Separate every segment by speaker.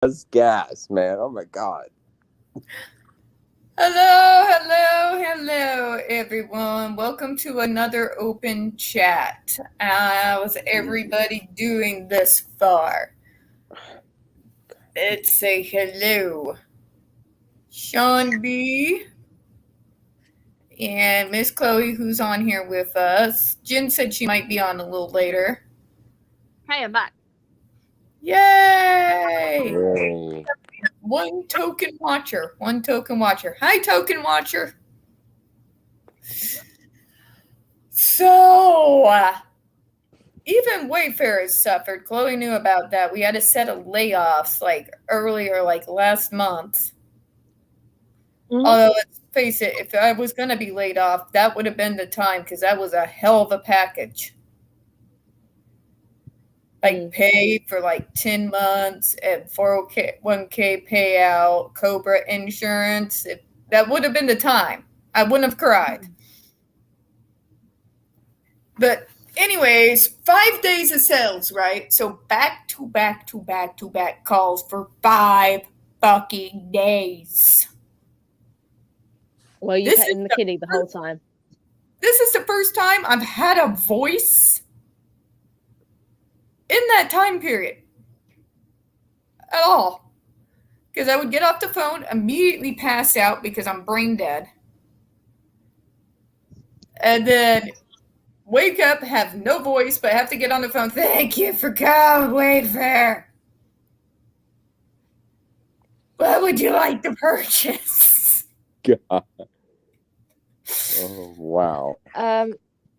Speaker 1: That's gas, man. Oh my god.
Speaker 2: Hello, everyone. Welcome to another open chat. How's everybody doing this far? Let's say hello. Sean B. and Miss Chloe, who's on here with us. Jen said she might be on a little later.
Speaker 3: Hey, I'm back.
Speaker 2: Yay!
Speaker 1: Yay.
Speaker 2: One token watcher. Hi, token watcher. So, even Wayfair has suffered. Chloe knew about that. We had a set of layoffs earlier, last month.
Speaker 3: Mhm.
Speaker 2: Although, let's face it, if I was going to be laid off, that would have been the time because that was a hell of a package. Paid for 10 months and 401k payout, Cobra insurance. That would have been the time. I wouldn't have cried. But anyways, 5 days of sales, right? So back to back calls for 5 fucking days.
Speaker 3: Well, you petting the kitty the whole time.
Speaker 2: This is the first time I've had a voice in that time period at all. Because I would get off the phone, immediately pass out because I'm brain dead. And then wake up, have no voice, but have to get on the phone. Thank you for calling Wayfair. What would you like to purchase?
Speaker 1: God. Oh wow.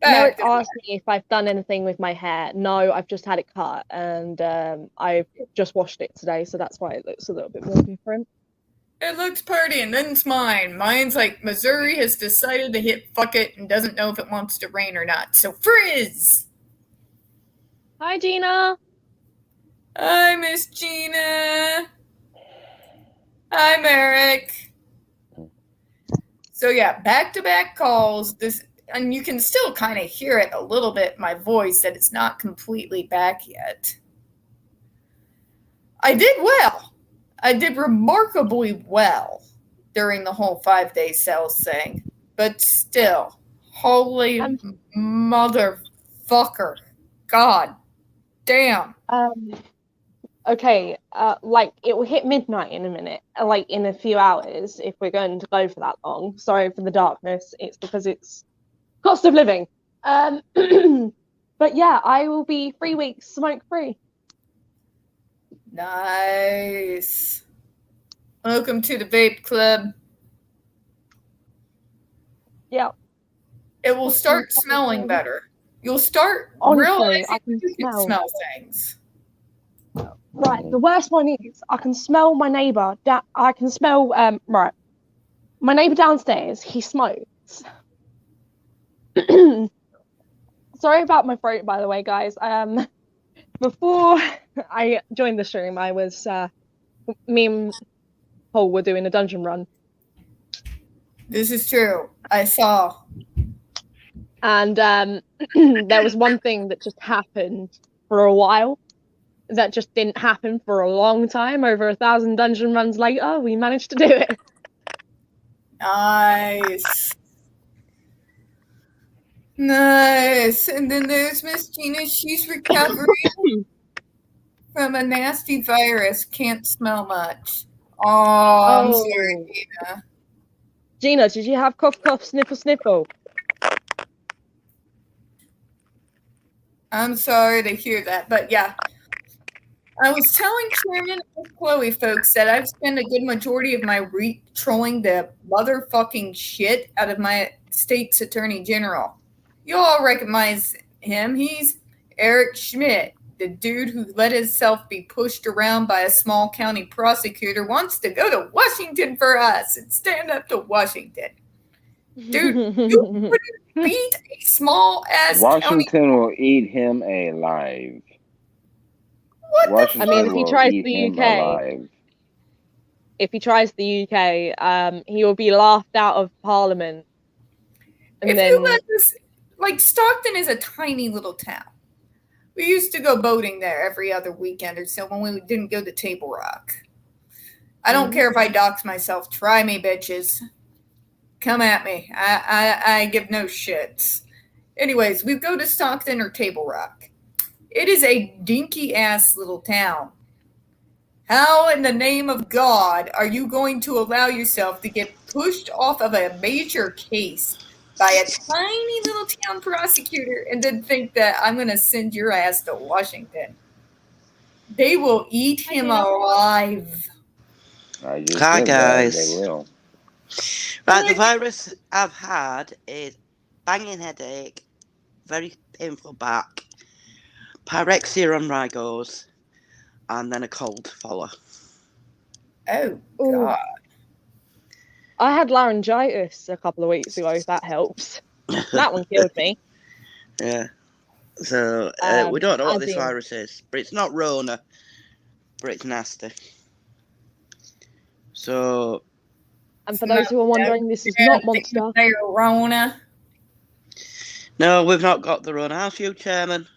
Speaker 3: Merrick asked me if I've done anything with my hair. No, I've just had it cut, and I've just washed it today, so that's why it looks a little bit more different.
Speaker 2: It looks pretty, and then it's mine. Mine's Missouri has decided to hit fuck it and doesn't know if it wants to rain or not. So frizz!
Speaker 3: Hi, Gina.
Speaker 2: Hi, Miss Gina. Hi, Merrick. So yeah, back-to-back calls. And you can still kind of hear it a little bit in my voice that it's not completely back yet. I did well. I did remarkably well during the whole 5-day sales thing. But still, holy motherfucker. God damn.
Speaker 3: Okay, it will hit midnight in a minute, in a few hours, if we're going to go for that long. Sorry for the darkness. It's because it's cost of living. But yeah, I will be 3 weeks smoke-free.
Speaker 2: Nice. Welcome to the vape club.
Speaker 3: Yeah.
Speaker 2: It will start smelling better. You'll start
Speaker 3: realizing I can
Speaker 2: smell things.
Speaker 3: Right, the worst one is I can smell my neighbour. I can smell, right, my neighbour downstairs, he smokes. Sorry about my throat, by the way, guys. Before I joined the stream, I was, me and Paul were doing a dungeon run.
Speaker 2: This is true. I saw.
Speaker 3: And there was one thing that just happened for a while. That just didn't happen for a long time. Over 1,000 dungeon runs later, we managed to do it.
Speaker 2: Nice. Nice. And then there's Miss Gina. She's recovering from a nasty virus. Can't smell much. Oh, I'm sorry, Gina.
Speaker 3: Gina, did you have cough, cough, sniffle, sniffle?
Speaker 2: I'm sorry to hear that, but yeah. I was telling Chairman and Chloe, folks, that I've spent a good majority of my week trolling the motherfucking shit out of my state's attorney general. You all recognize him. He's Eric Schmidt, the dude who let himself be pushed around by a small county prosecutor, wants to go to Washington for us and stand up to Washington. Dude, you wouldn't beat a small-ass
Speaker 4: Washington will eat him alive.
Speaker 3: I mean, if he tries the UK, he will be laughed out of Parliament.
Speaker 2: And you let this, Stockton is a tiny little town. We used to go boating there every other weekend or so when we didn't go to Table Rock. I don't care if I dox myself. Try me, bitches. Come at me. I give no shits. Anyways, we go to Stockton or Table Rock. It is a dinky ass little town. How in the name of God are you going to allow yourself to get pushed off of a major case by a tiny little town prosecutor and then think that I'm going to send your ass to Washington? They will eat him alive.
Speaker 4: I just
Speaker 5: Hi,
Speaker 4: said that,
Speaker 5: guys.
Speaker 4: they will.
Speaker 5: Right, the virus I've had is banging headache, very painful back, pyrexia on Rygos, and then a cold follow.
Speaker 2: Oh,
Speaker 3: Ooh.
Speaker 2: God.
Speaker 3: I had laryngitis a couple of weeks ago, if that helps. That one killed me.
Speaker 5: Yeah. So, we don't know what this virus is, but it's not Rona, but it's nasty. So...
Speaker 3: And for those who are wondering, this is not Monster.
Speaker 2: Rona.
Speaker 5: No, we've not got the Rona. How's you, Chairman?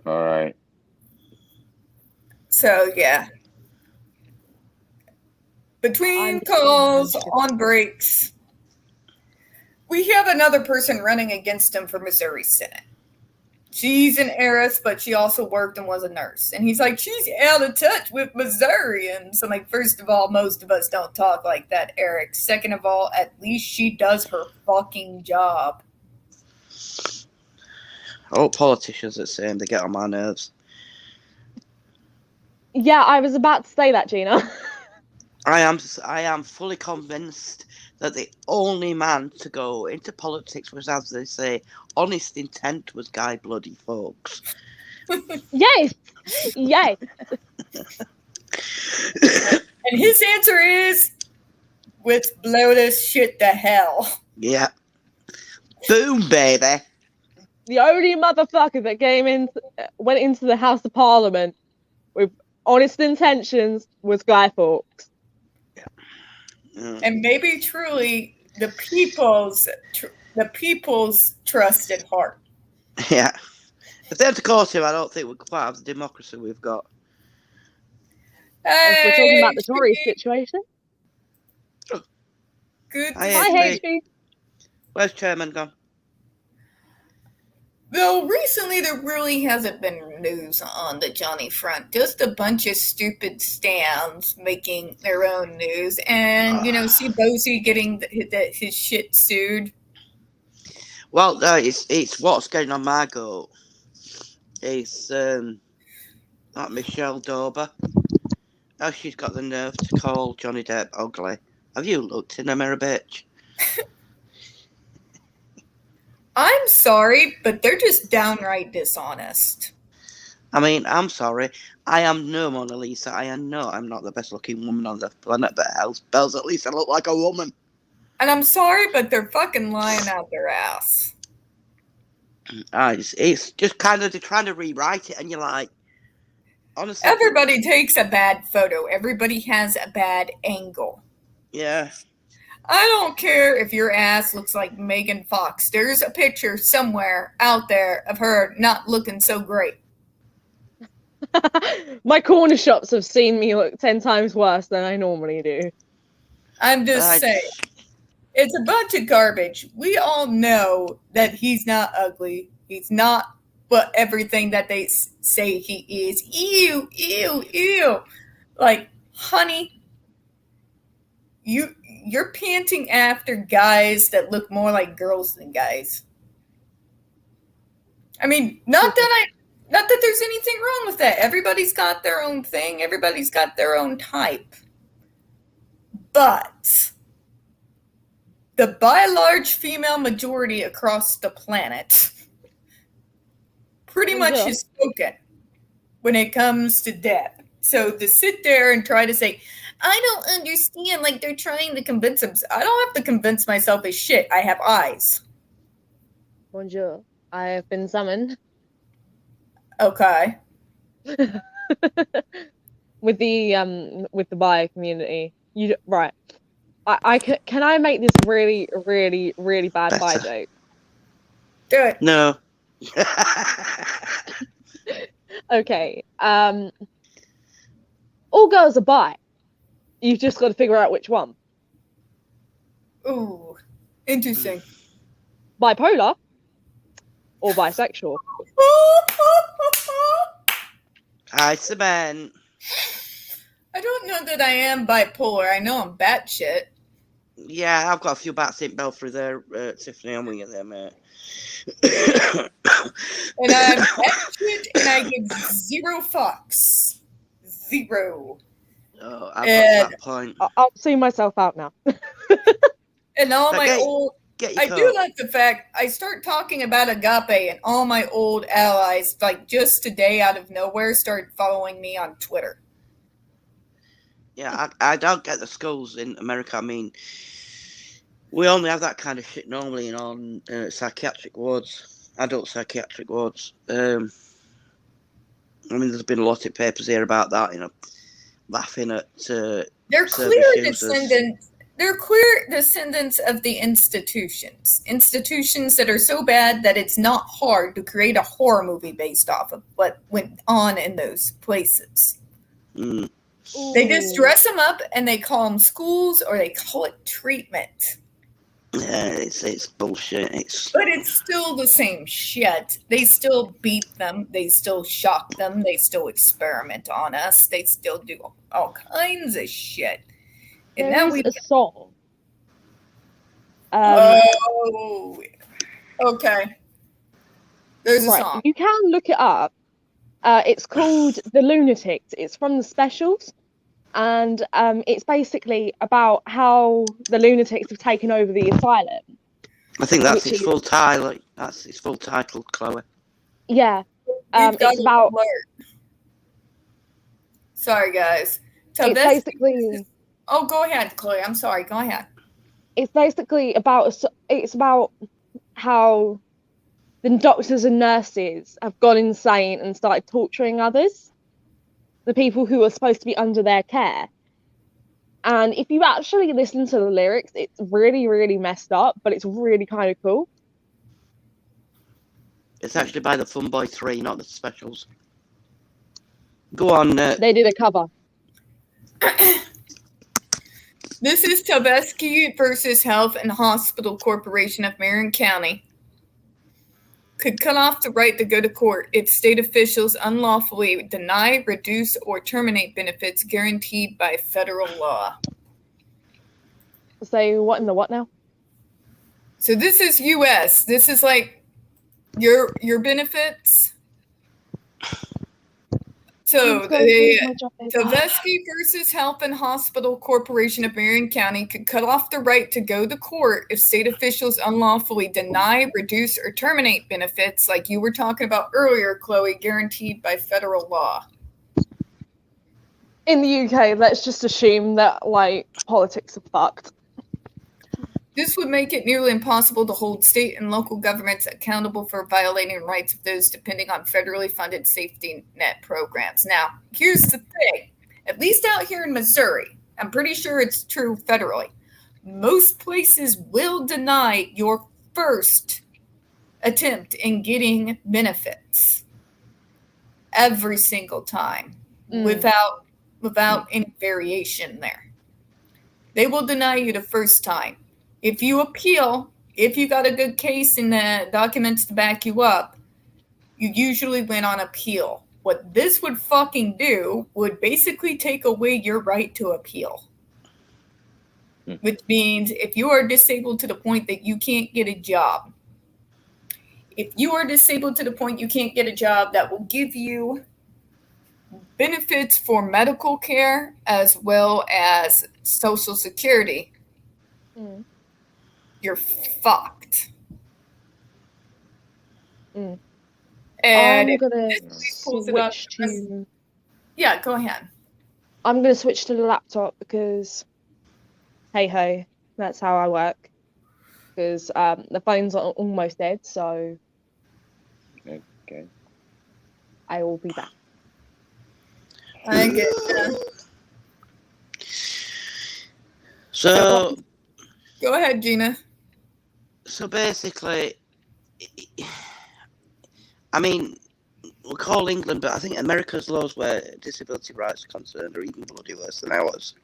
Speaker 4: All right.
Speaker 2: So, yeah. Between calls, on breaks, we have another person running against him for Missouri Senate. She's an heiress, but she also worked and was a nurse. And he's like, she's out of touch with Missourians. I'm like, first of all, most of us don't talk like that, Eric. Second of all, at least she does her fucking job.
Speaker 5: Oh, politicians are the same. They get on my nerves.
Speaker 3: Yeah, I was about to say that, Gina.
Speaker 5: I am fully convinced that the only man to go into politics was, as they say, honest intent was Guy Bloody Fawkes.
Speaker 3: Yes! Yes!
Speaker 2: And his answer is, let's blow this shit to hell.
Speaker 5: Yeah. Boom, baby.
Speaker 3: The only motherfucker that went into the House of Parliament with honest intentions was Guy Fawkes.
Speaker 2: And maybe truly the people's trusted heart.
Speaker 5: Yeah. If they had to court him, I don't think we could quite have the democracy we've got.
Speaker 3: If we're talking about the Tory situation.
Speaker 2: Good.
Speaker 3: Hi, HP.
Speaker 5: Where's Chairman gone?
Speaker 2: Though recently there really hasn't been news on the Johnny front. Just a bunch of stupid stands making their own news. And, see Bosie getting his shit sued.
Speaker 5: Well, no, it's what's going on my goat. It's not Michelle Dauber. Oh, she's got the nerve to call Johnny Depp ugly. Have you looked in the mirror, bitch?
Speaker 2: I'm sorry, but they're just downright dishonest.
Speaker 5: I mean, I'm sorry. I am no Mona Lisa. I'm not the best looking woman on the planet, but bells, at least I look like a woman.
Speaker 2: And I'm sorry, but they're fucking lying out their ass.
Speaker 5: It's just kind of trying to rewrite it, and you're like, honestly.
Speaker 2: Everybody takes a bad photo. Everybody has a bad angle.
Speaker 5: Yeah.
Speaker 2: I don't care if your ass looks like Megan Fox. There's a picture somewhere out there of her not looking so great.
Speaker 3: My corner shops have seen me look 10 times worse than I normally do.
Speaker 2: I'm just saying. It's a bunch of garbage. We all know that he's not ugly. He's not everything that they say he is. Ew, ew, ew. Like, honey, you're panting after guys that look more like girls than guys. I mean, not that there's anything wrong with that. Everybody's got their own thing. Everybody's got their own type. But the by large female majority across the planet pretty much is spoken when it comes to Depp. So to sit there and try to say, I don't understand, like they're trying to convince him. I don't have to convince myself of shit. I have eyes.
Speaker 3: Bonjour. I have been summoned.
Speaker 2: Okay.
Speaker 3: With the bi community. Right. Can I make this really, really, really bad bi joke?
Speaker 2: Do it.
Speaker 5: No.
Speaker 3: Okay. all girls are bi. You've just got to figure out which one.
Speaker 2: Ooh, interesting.
Speaker 3: Bipolar or bisexual.
Speaker 5: Hi, Cement.
Speaker 2: I don't know that I am bipolar. I know I'm batshit.
Speaker 5: Yeah, I've got a few bats in Belfry there, Tiffany. I'm with you there, mate.
Speaker 2: And I'm batshit and I give 0 fucks. 0.
Speaker 5: Oh, I've got to
Speaker 2: And-
Speaker 5: that point.
Speaker 3: I'll see myself out now.
Speaker 2: And all
Speaker 5: But
Speaker 2: my
Speaker 5: get-
Speaker 2: old...
Speaker 5: Get your
Speaker 2: I do
Speaker 5: coat.
Speaker 2: like the fact I start talking about agape and all my old allies, like just today out of nowhere, started following me on Twitter.
Speaker 5: Yeah, I don't get the schools in America. I mean, we only have that kind of shit normally on psychiatric wards, adult psychiatric wards. I mean, there's been a lot of papers here about that, laughing at.
Speaker 2: They're
Speaker 5: service
Speaker 2: clear
Speaker 5: users.
Speaker 2: descendants. They're clear descendants of the institutions that are so bad that it's not hard to create a horror movie based off of what went on in those places.
Speaker 5: Mm,
Speaker 2: They just dress them up and they call them schools or they call it treatment.
Speaker 5: yeah, it's bullshit.
Speaker 2: But it's still the same shit. They still beat them. They still shock them. They still experiment on us. They still do all kinds of shit. And now
Speaker 3: There
Speaker 2: we.
Speaker 3: is a song.
Speaker 2: Oh, okay. There's a
Speaker 3: Right,
Speaker 2: song.
Speaker 3: you can look it up. It's called The Lunatics. It's from the specials. And it's basically about how the lunatics have taken over the asylum.
Speaker 5: I think that's
Speaker 3: Which
Speaker 5: its
Speaker 3: is-
Speaker 5: full title. That's its full title, Chloe.
Speaker 3: Yeah.
Speaker 2: We've got
Speaker 3: It's
Speaker 2: an
Speaker 3: about
Speaker 2: alert. Sorry, guys. So
Speaker 3: it's
Speaker 2: this.
Speaker 3: basically
Speaker 2: Oh, go ahead, Chloe. I'm sorry. Go ahead.
Speaker 3: it's basically about how the doctors and nurses have gone insane and started torturing others, the people who are supposed to be under their care. And if you actually listen to the lyrics, it's really, really messed up, but it's really kind of cool.
Speaker 5: It's actually by the Fun Boy 3, not the specials. Go on.
Speaker 3: They did a cover.
Speaker 2: This is Tobesky versus Health and Hospital Corporation of Marion County. Could cut off the right to go to court if state officials unlawfully deny, reduce, or terminate benefits guaranteed by federal law.
Speaker 3: So what in the what now?
Speaker 2: So this is U.S. This is like your benefits. So Tobesky versus Health and Hospital Corporation of Marion County could cut off the right to go to court if state officials unlawfully deny, reduce, or terminate benefits, like you were talking about earlier, Chloe, guaranteed by federal law.
Speaker 3: In the UK, let's just assume that like politics are fucked.
Speaker 2: This would make it nearly impossible to hold state and local governments accountable for violating rights of those depending on federally funded safety net programs. Now, here's the thing. At least out here in Missouri, I'm pretty sure it's true federally. Most places will deny your first attempt in getting benefits every single time without any variation there. They will deny you the first time. If you appeal, if you got a good case and the documents to back you up, you usually win on appeal. What this would fucking do would basically take away your right to appeal. Which means if you are disabled to the point that you can't get a job, if you are disabled to the point you can't get a job, that will give you benefits for medical care as well as Social Security. You're fucked. And
Speaker 3: I'm gonna
Speaker 2: pulls it up-
Speaker 3: switch to.
Speaker 2: yeah, go ahead.
Speaker 3: I'm gonna switch to the laptop because, hey ho, that's how I work. Because the phone's almost dead, so
Speaker 4: Okay.
Speaker 3: I will be back.
Speaker 2: I get that.
Speaker 5: So
Speaker 2: Go ahead, Gina.
Speaker 5: basically, I mean, we'll call England, but I think America's laws where disability rights are concerned are even bloody worse than ours.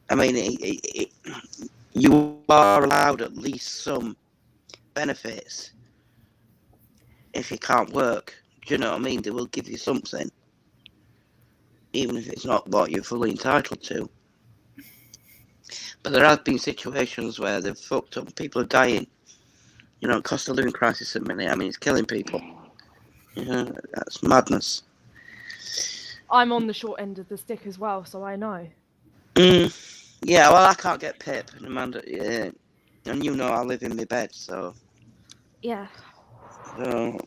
Speaker 5: I mean, you are allowed at least some benefits if you can't work. Do you know what I mean? They will give you something, even if it's not what you're fully entitled to. But there have been situations where they've fucked up. People are dying. You know, cost of living crisis at the minute. I mean, it's killing people. You know, that's madness.
Speaker 3: I'm on the short end of the stick as well, so I know.
Speaker 5: Yeah, well, I can't get PIP, and Amanda, yeah, and you know I live in my bed, so.
Speaker 3: Yeah.
Speaker 5: So,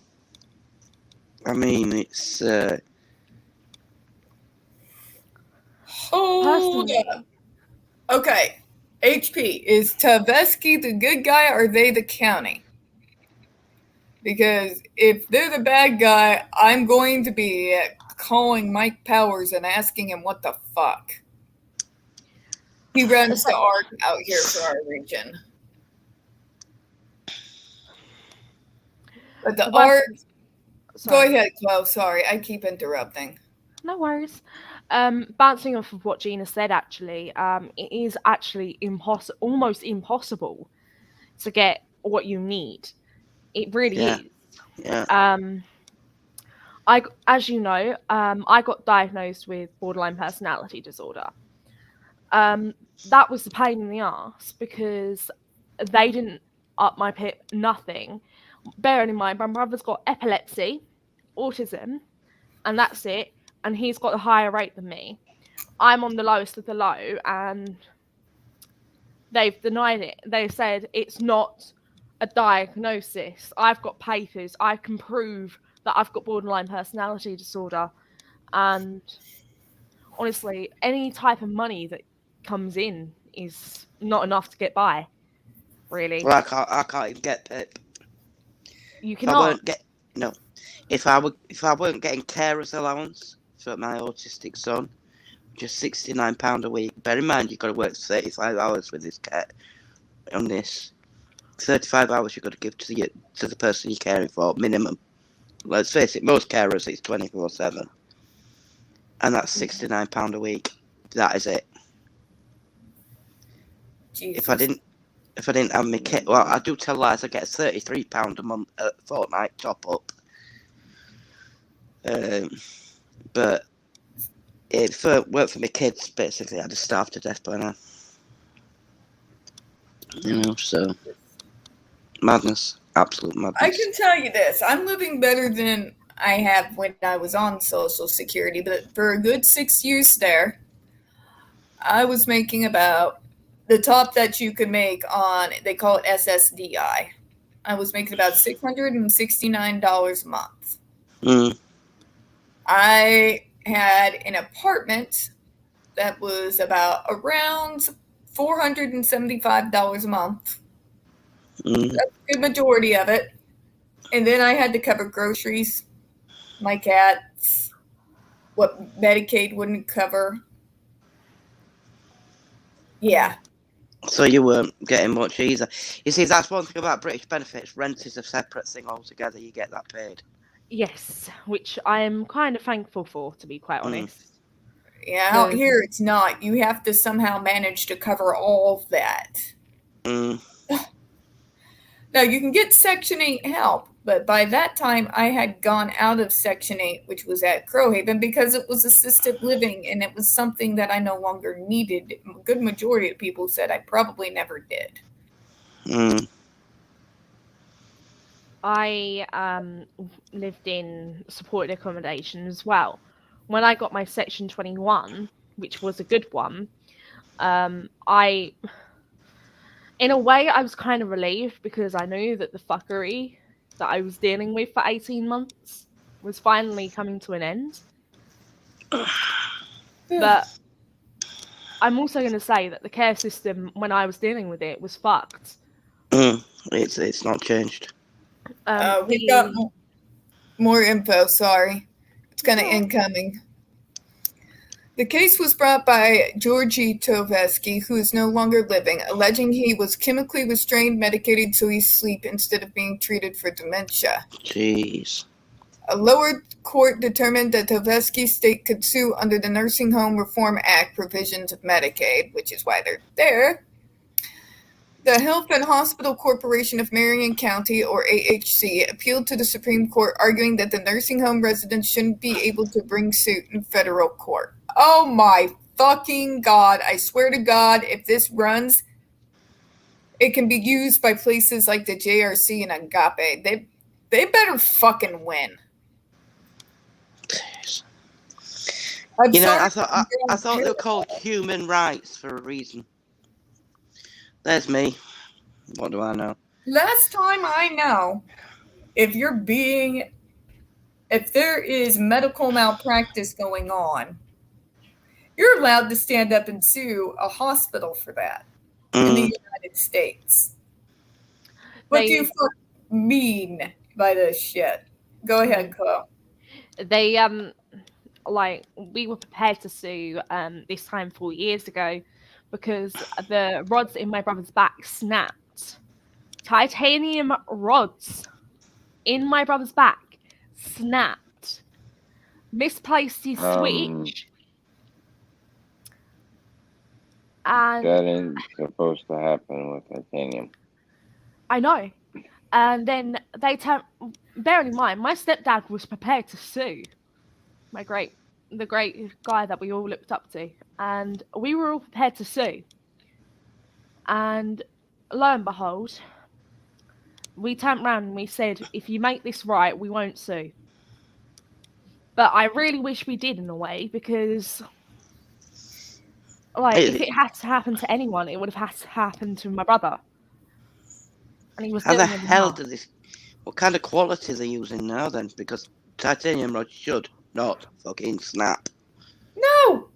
Speaker 5: I mean, it's.
Speaker 2: Hold
Speaker 3: Personally-
Speaker 2: up. Okay. HP, is Tavesky the good guy or are they the county? Because if they're the bad guy, I'm going to be calling Mike Powers and asking him what the fuck. He runs the ARC out here for our region. But the
Speaker 3: Well,
Speaker 2: ARC... Go
Speaker 3: sorry.
Speaker 2: ahead, Chloe. Sorry, I keep interrupting.
Speaker 3: No worries. Bouncing off of what Gina said, actually, it is actually almost impossible to get what you need. It really
Speaker 5: Yeah.
Speaker 3: is.
Speaker 5: Yeah.
Speaker 3: As you know, I got diagnosed with borderline personality disorder. That was the pain in the ass because they didn't up my PIP, nothing. Bearing in mind, my brother's got epilepsy, autism, and that's it. And he's got a higher rate than me. I'm on the lowest of the low, and they've denied it. They've said it's not a diagnosis. I've got papers. I can prove that I've got borderline personality disorder. And honestly, any type of money that comes in is not enough to get by, really.
Speaker 5: Well, I can't even get PIP.
Speaker 3: You
Speaker 5: If I
Speaker 3: cannot.
Speaker 5: weren't if I weren't getting carer's allowance for my autistic son, just £69 a week. Bear in mind, you've got to work 35 hours with this cat. On this, 35 hours you've got to give to the person you're caring for, minimum. Let's face it, most carers it's 24/7, and that's £69 a week. That is it.
Speaker 2: Jesus.
Speaker 5: If I didn't have my kit, well, I do tell lies. I get £33 a month, fortnight top up. But if it weren't for my kids, basically, I'd have starved to death by now. You know, so madness, absolute madness.
Speaker 2: I can tell you this. I'm living better than I have when I was on Social Security, but for a good 6 years there, I was making about the top that you could make on, they call it SSDI. I was making about $669 a month. I had an apartment that was about around $475 a month. That's a good majority of it. And then I had to cover groceries, my cats, what Medicaid wouldn't cover. Yeah.
Speaker 5: So you weren't getting much either. You see, that's one thing about British benefits. Rent is a separate thing altogether. You get that paid.
Speaker 3: Yes, which I am kind of thankful for, to be quite honest.
Speaker 2: Yeah, out here it's not. You have to somehow manage to cover all of that. Now, you can get Section 8 help, but by that time I had gone out of Section 8, which was at Crowhaven, because it was assisted living and it was something that I no longer needed. A good majority of people said I probably never did.
Speaker 3: I lived in supported accommodation as well. When I got my Section 21, which was a good one, in a way, I was kind of relieved because I knew that the fuckery that I was dealing with for 18 months was finally coming to an end. But I'm also going to say that the care system, when I was dealing with it, was fucked.
Speaker 5: It's not changed.
Speaker 2: We got more info, sorry. It's kind of incoming. The case was brought by Georgi Tovesky, who is no longer living, alleging he was chemically restrained, medicated so he sleep instead of being treated for dementia.
Speaker 5: Jeez.
Speaker 2: A lower court determined that Tovesky state could sue under the Nursing Home Reform Act provisions of Medicaid, which is why they're there. The Health and Hospital Corporation of Marion County, or AHC, appealed to the Supreme Court, arguing that the nursing home residents shouldn't be able to bring suit in federal court. Oh my fucking God. I swear to God, if this runs, it can be used by places like the JRC and Agape. They better fucking win.
Speaker 5: You know, I thought they were called human rights for a reason. There's me. What do I know?
Speaker 2: Last time I know, if there is medical malpractice going on, you're allowed to stand up and sue a hospital for that in the United States. What do you mean by this shit? Go ahead, Chloe.
Speaker 3: They we were prepared to sue this time 4 years ago because the rods in my brother's back snapped. Titanium rods in my brother's back snapped. Misplaced his switch. And
Speaker 4: That ain't supposed to happen with titanium.
Speaker 3: I know. And then bearing in mind, my stepdad was prepared to sue the great guy that we all looked up to. And we were all prepared to sue. And lo and behold, we turned around and we said, if you make this right, we won't sue. But I really wish we did in a way, because if it had to happen to anyone, it would have had to happen to my brother. And he was
Speaker 5: How the hell what kind of quality they're using now then? Because titanium rods should not fucking snap.
Speaker 2: No!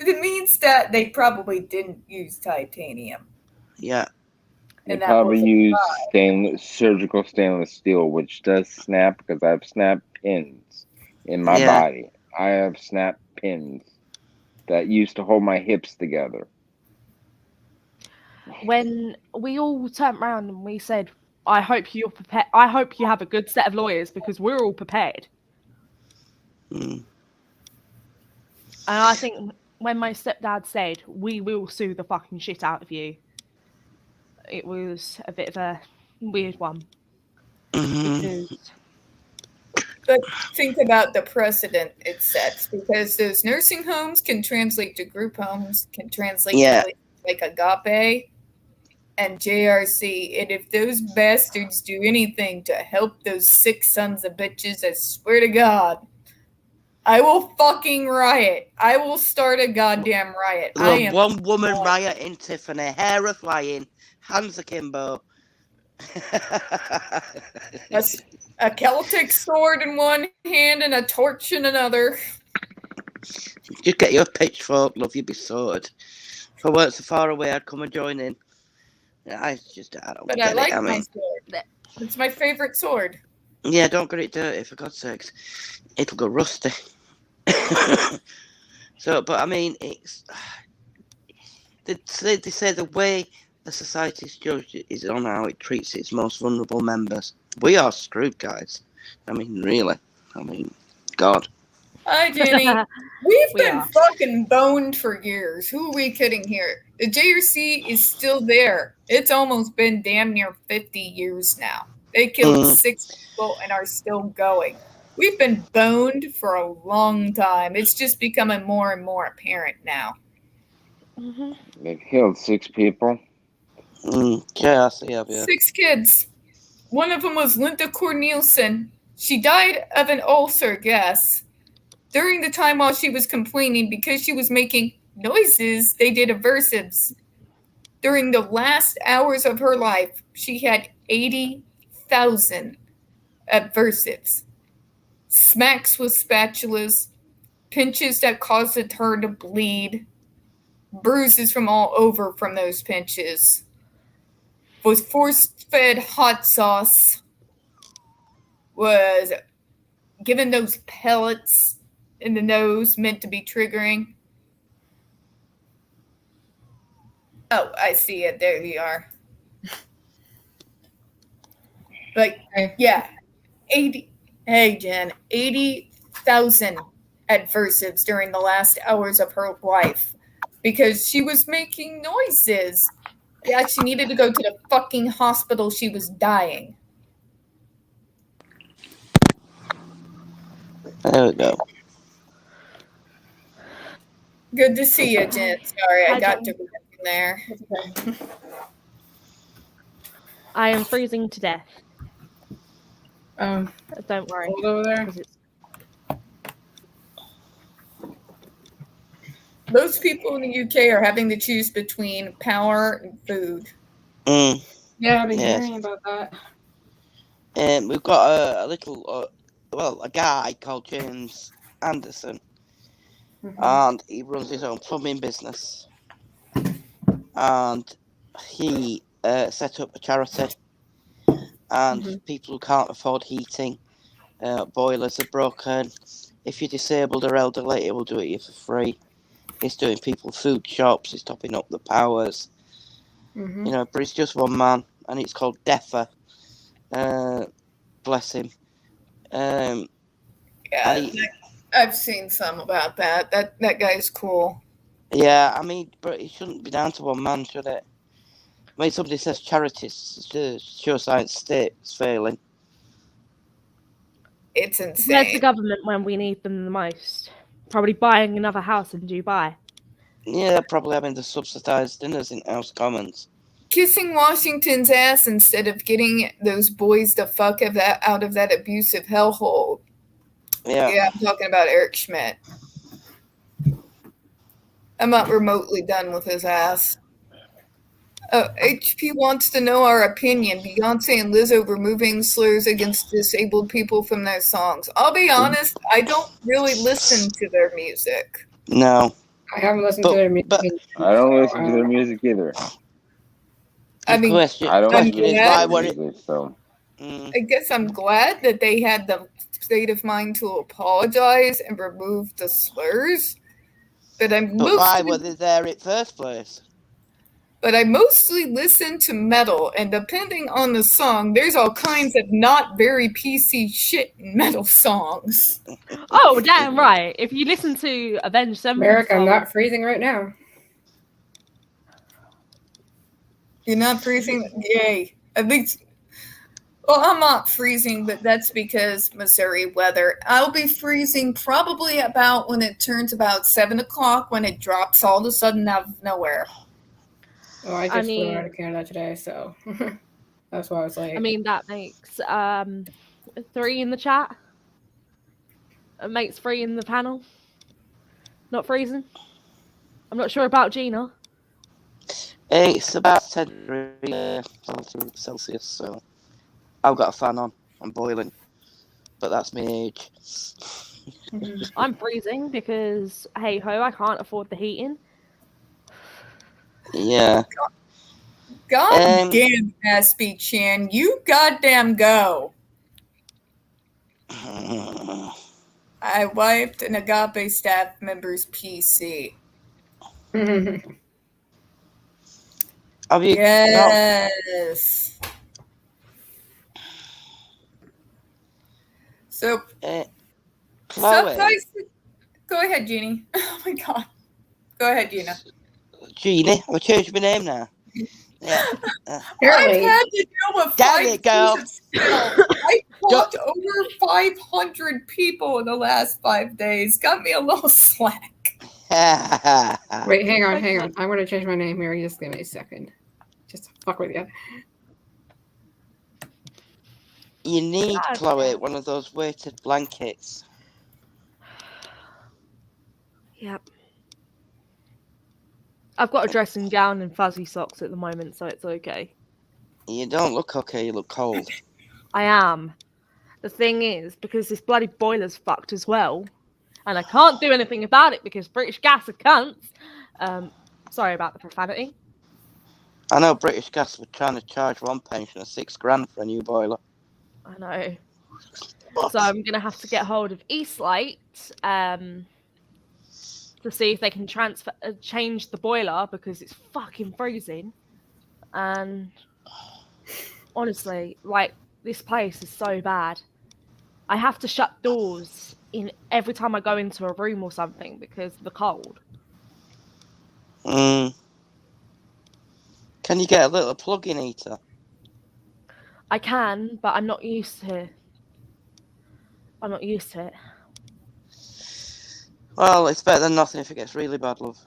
Speaker 2: It means that they probably didn't use titanium.
Speaker 5: Yeah.
Speaker 4: They probably use surgical stainless steel, which does snap because I have snap pins in my body. I have snap pins that used to hold my hips together.
Speaker 3: When we all turned around and we said, I hope you're prepared. I hope you have a good set of lawyers because we're all prepared. And I think when my stepdad said, we will sue the fucking shit out of you, it was a bit of a weird one.
Speaker 2: But think about the precedent it sets, because those nursing homes can translate to group homes, can translate to like Agape and JRC. And if those bastards do anything to help those sick sons of bitches, I swear to God, I will fucking riot. I will start a goddamn riot.
Speaker 5: One woman riot in Tiffany, hair are flying, hands akimbo.
Speaker 2: A Celtic sword in one hand and a torch in another.
Speaker 5: Just get your pitchfork, love, you'd be sorted. If I weren't so far away, I'd come and join in. I don't
Speaker 2: but
Speaker 5: get
Speaker 2: I like
Speaker 5: it.
Speaker 2: my sword. It's my favorite sword.
Speaker 5: Yeah, don't get it dirty, for God's sakes. It'll go rusty. But I mean, it's... They say the way the society's judged is on how it treats its most vulnerable members. We are screwed, guys. I mean, really. I mean, God.
Speaker 2: Hi, Jenny. We've been fucking boned for years. Who are we kidding here? The JRC is still there. It's almost been damn near 50 years now. They killed 6 people and are still going. We've been boned for a long time. It's just becoming more and more apparent now.
Speaker 4: They've killed 6 people.
Speaker 5: Yeah, I see. Yeah.
Speaker 2: 6 kids. One of them was Linda Cornelison. She died of an ulcer gas. During the time while she was complaining because she was making noises, they did aversives. During the last hours of her life, she had 80,000 aversives. Smacks with spatulas, pinches that caused her to bleed, bruises from all over from those pinches, was force-fed hot sauce, was given those pellets in the nose meant to be triggering. Oh, I see it. There you are. But yeah, 80 Hey, Jen, 80,000 adversives during the last hours of her life because she was making noises. Yeah, she needed to go to the fucking hospital. She was dying.
Speaker 5: There we go.
Speaker 2: Good to see you, Jen. Sorry, I
Speaker 3: Hi,
Speaker 2: got
Speaker 3: Jen.
Speaker 2: to in there.
Speaker 3: I am freezing to death. Don't worry.
Speaker 6: Hold over there.
Speaker 3: 'cause it's-
Speaker 2: Most people in the UK are having to choose between power and food.
Speaker 6: Yeah, I've been
Speaker 5: Yes.
Speaker 6: hearing about that.
Speaker 5: We've got a little, a guy called James Anderson, and he runs his own plumbing business. And he set up a charity, and people who can't afford heating, boilers are broken. If you're disabled or elderly, he will do it you for free. He's doing people food shops. He's topping up the powers. You know, but it's just one man, and it's called Defa. Bless him.
Speaker 2: Yeah,
Speaker 5: And
Speaker 2: I've seen some about that. That guy's cool.
Speaker 5: yeah, I mean, but it shouldn't be down to one man, should it? I mean, somebody says charities, sure science state's failing.
Speaker 2: It's
Speaker 3: Where's the
Speaker 2: insane.
Speaker 3: government when we need them the most? Probably buying another house in Dubai.
Speaker 5: Yeah, they're probably having the subsidised dinners in House Commons.
Speaker 2: Kissing Washington's ass instead of getting those boys the fuck out of that abusive hellhole.
Speaker 5: Yeah.
Speaker 2: I'm talking about Eric Schmidt. I'm not remotely done with his ass. HP wants to know our opinion. Beyonce and Lizzo removing slurs against disabled people from their songs. I'll be honest, I don't really listen to their music.
Speaker 5: No.
Speaker 6: I haven't listened to their music.
Speaker 4: I don't listen to their music either.
Speaker 2: I mean,
Speaker 5: question,
Speaker 4: I don't
Speaker 5: question
Speaker 4: listen
Speaker 5: is
Speaker 4: to
Speaker 5: why
Speaker 4: their
Speaker 5: would it?
Speaker 4: music, so
Speaker 2: I guess I'm glad that they had the state of mind to apologize and remove the slurs. But
Speaker 5: why were they there in first place?
Speaker 2: But I mostly listen to metal, and depending on the song, there's all kinds of not very PC shit in metal songs.
Speaker 3: Oh, damn right. If you listen to Avenged Sevenfold,
Speaker 6: Merrick, I'm not freezing right now.
Speaker 2: You're not freezing? Yay. At least, well, I'm not freezing, but that's because Missouri weather. I'll be freezing probably about when it turns about 7 o'clock, when it drops all of a sudden out of nowhere.
Speaker 6: Oh, I just flew out of Canada today, so that's why I was late.
Speaker 3: I mean, that makes 3 in the chat. It makes 3 in the panel. Not freezing. I'm not sure about Gina.
Speaker 5: It's about 10 degrees Celsius, so I've got a fan on. I'm boiling, but that's my age.
Speaker 3: I'm freezing because, hey ho, I can't afford the heating.
Speaker 5: Yeah.
Speaker 2: God damn, SB Chan, you goddamn go. I wiped an Agape staff member's PC.
Speaker 5: Have you?
Speaker 2: Yes. So,
Speaker 5: Chloe.
Speaker 2: Go ahead, Jeannie. Oh my god. Go ahead, Gina.
Speaker 5: Jeannie, I've changed my name now. Yeah.
Speaker 6: Apparently.
Speaker 2: I've had to deal with
Speaker 5: Damn it, girl.
Speaker 2: I talked over 500 people in the last 5 days. Got me a little slack.
Speaker 6: Wait, hang on. I'm going to change my name here. Just give me a second. Just fuck with you.
Speaker 5: You need, Chloe, one of those weighted blankets.
Speaker 3: Yep. I've got a dressing gown and fuzzy socks at the moment, so it's okay.
Speaker 5: You don't look okay, you look cold.
Speaker 3: I am. The thing is, because this bloody boiler's fucked as well, and I can't do anything about it because British Gas are cunts. Sorry about the profanity.
Speaker 5: I know British Gas were trying to charge one pensioner $6,000 for a new boiler.
Speaker 3: I know. So I'm going to have to get hold of Eastlight to see if they can change the boiler because it's fucking freezing. And honestly, like, this place is so bad. I have to shut doors in every time I go into a room or something because of the cold.
Speaker 5: Can you get a little plug-in heater?
Speaker 3: I can, but I'm not used to it.
Speaker 5: Well, it's better than nothing if it gets really bad, love.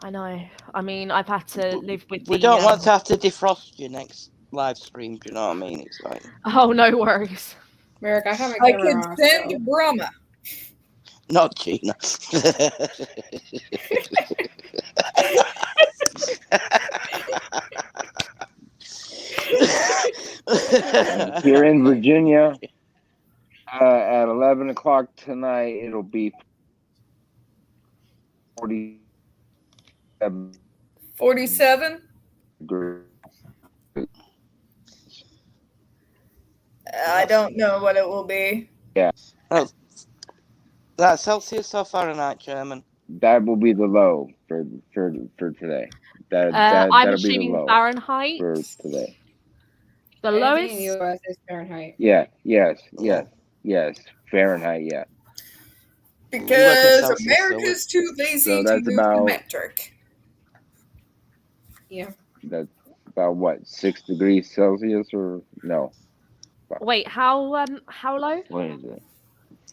Speaker 3: I know. I mean, I've had to live with
Speaker 5: We don't want to have to defrost your next live stream, do you know what I mean? It's like...
Speaker 3: Oh, no worries.
Speaker 6: Merrick, I have a
Speaker 2: I
Speaker 6: camera
Speaker 2: can
Speaker 6: on,
Speaker 2: send
Speaker 6: so-
Speaker 2: Brahma.
Speaker 5: Not Gina.
Speaker 4: Here in Virginia, at 11 o'clock tonight, it'll be 47
Speaker 2: 47?
Speaker 4: degrees.
Speaker 2: I don't know what it will be.
Speaker 5: That's Celsius or Fahrenheit, Chairman?
Speaker 4: That will be the low for today.
Speaker 3: I'm
Speaker 4: That'll be the
Speaker 3: assuming
Speaker 4: low
Speaker 3: Fahrenheit.
Speaker 4: for today.
Speaker 3: The
Speaker 6: Anything in
Speaker 3: lowest.
Speaker 6: the US is Fahrenheit.
Speaker 4: Yes, Fahrenheit, yeah.
Speaker 2: Because
Speaker 5: Celsius,
Speaker 2: America's too lazy
Speaker 4: So
Speaker 2: to
Speaker 4: that's
Speaker 2: move
Speaker 4: about-
Speaker 2: to metric.
Speaker 6: Yeah.
Speaker 4: That's about what, 6 degrees Celsius or no?
Speaker 3: Wait, how low?
Speaker 4: What is it?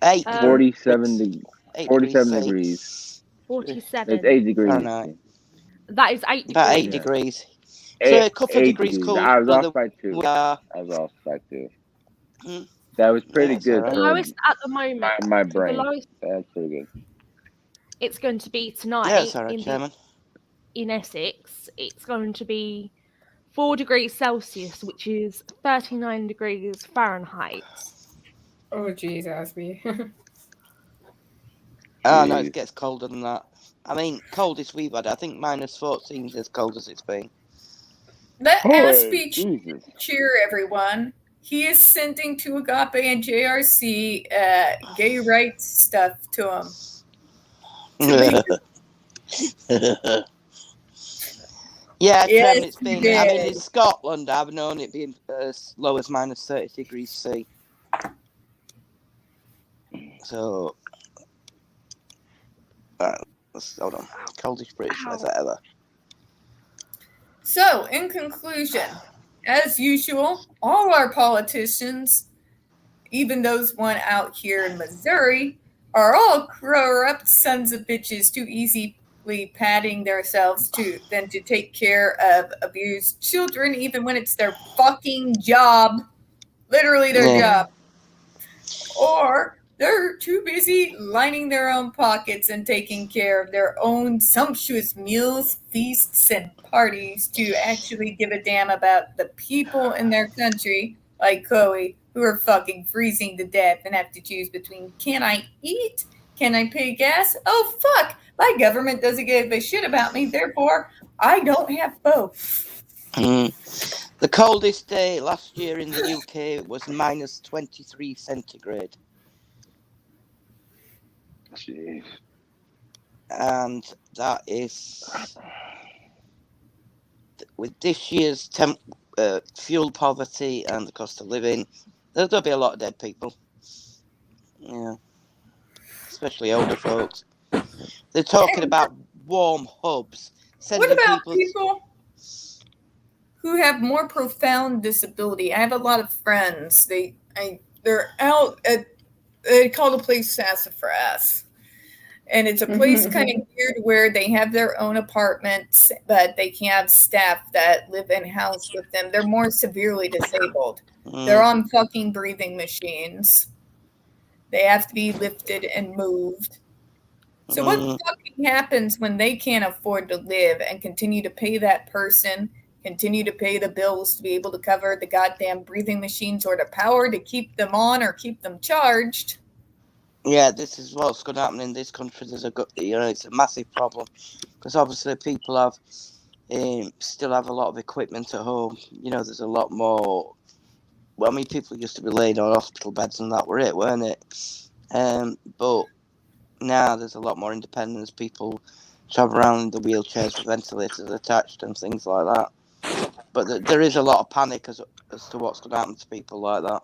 Speaker 5: 8
Speaker 3: Um,
Speaker 4: 47
Speaker 5: 47
Speaker 4: degrees.
Speaker 3: 47.
Speaker 4: It's 8 degrees.
Speaker 5: Fahrenheit.
Speaker 3: That is 8 degrees.
Speaker 5: About 8
Speaker 4: Yeah.
Speaker 5: degrees.
Speaker 4: Eight-
Speaker 5: So a couple of
Speaker 4: 8
Speaker 5: degrees
Speaker 4: degrees.
Speaker 5: colder
Speaker 4: I was
Speaker 5: than
Speaker 4: off by 2.
Speaker 5: we are.
Speaker 4: That was pretty
Speaker 5: Yeah, it's
Speaker 4: good
Speaker 5: alright.
Speaker 3: The
Speaker 4: for
Speaker 3: lowest at the moment.
Speaker 4: my
Speaker 3: The
Speaker 4: brain.
Speaker 3: lowest
Speaker 4: That's pretty good.
Speaker 3: it's going to be tonight
Speaker 5: Yeah, it's alright,
Speaker 3: in,
Speaker 5: Chairman.
Speaker 3: in Essex. It's going to be 4 degrees Celsius, which is 39 degrees Fahrenheit.
Speaker 6: Oh, Jesus, me.
Speaker 5: Oh, no,
Speaker 4: Jeez.
Speaker 5: it gets colder than that. I mean, coldest we've had, I think -14 is as cold as it's been.
Speaker 2: Let
Speaker 4: Holy
Speaker 2: Aspie
Speaker 4: Jesus.
Speaker 2: cheer everyone. He is sending to Agape and JRC gay rights stuff to him.
Speaker 5: Yeah,
Speaker 2: Yes,
Speaker 5: Chairman, it's been.
Speaker 2: you
Speaker 5: I mean,
Speaker 2: did.
Speaker 5: in Scotland, I've known it being as low as -30 degrees C. So, hold on, coldest British weather ever.
Speaker 2: So, in conclusion, as usual, all our politicians, even those one out here in Missouri, are all corrupt sons of bitches too easily patting themselves than to take care of abused children, even when it's their fucking job. Literally their
Speaker 5: Yeah.
Speaker 2: job. Or they're too busy lining their own pockets and taking care of their own sumptuous meals, feasts, and parties to actually give a damn about the people in their country, like Chloe, who are fucking freezing to death and have to choose between, can I eat? Can I pay gas? Oh, fuck! My government doesn't give a shit about me, therefore I don't have both.
Speaker 5: The coldest day last year in the UK was -23 centigrade.
Speaker 4: Jeez.
Speaker 5: And that is with this year's fuel poverty and the cost of living, there'll be a lot of dead people. Yeah, especially older folks. They're talking about warm hubs.
Speaker 2: What about
Speaker 5: people
Speaker 2: who have more profound disability? I have a lot of friends. They're out at, they call the place Sassafras. And it's a place kind of weird where they have their own apartments, but they can have staff that live in house with them. They're more severely disabled. They're on fucking breathing machines. They have to be lifted and moved. So what fucking happens when they can't afford to live and continue to pay that person, continue to pay the bills to be able to cover the goddamn breathing machines or the power to keep them on or keep them charged?
Speaker 5: Yeah, this is what's going to happen in this country. It's a massive problem because obviously people have still have a lot of equipment at home. There's a lot more. Well, I mean, people used to be laid on hospital beds and that were it, weren't it? But now there's a lot more independence. People travel around in the wheelchairs with ventilators attached and things like that. But there is a lot of panic as to what's going to happen to people like that.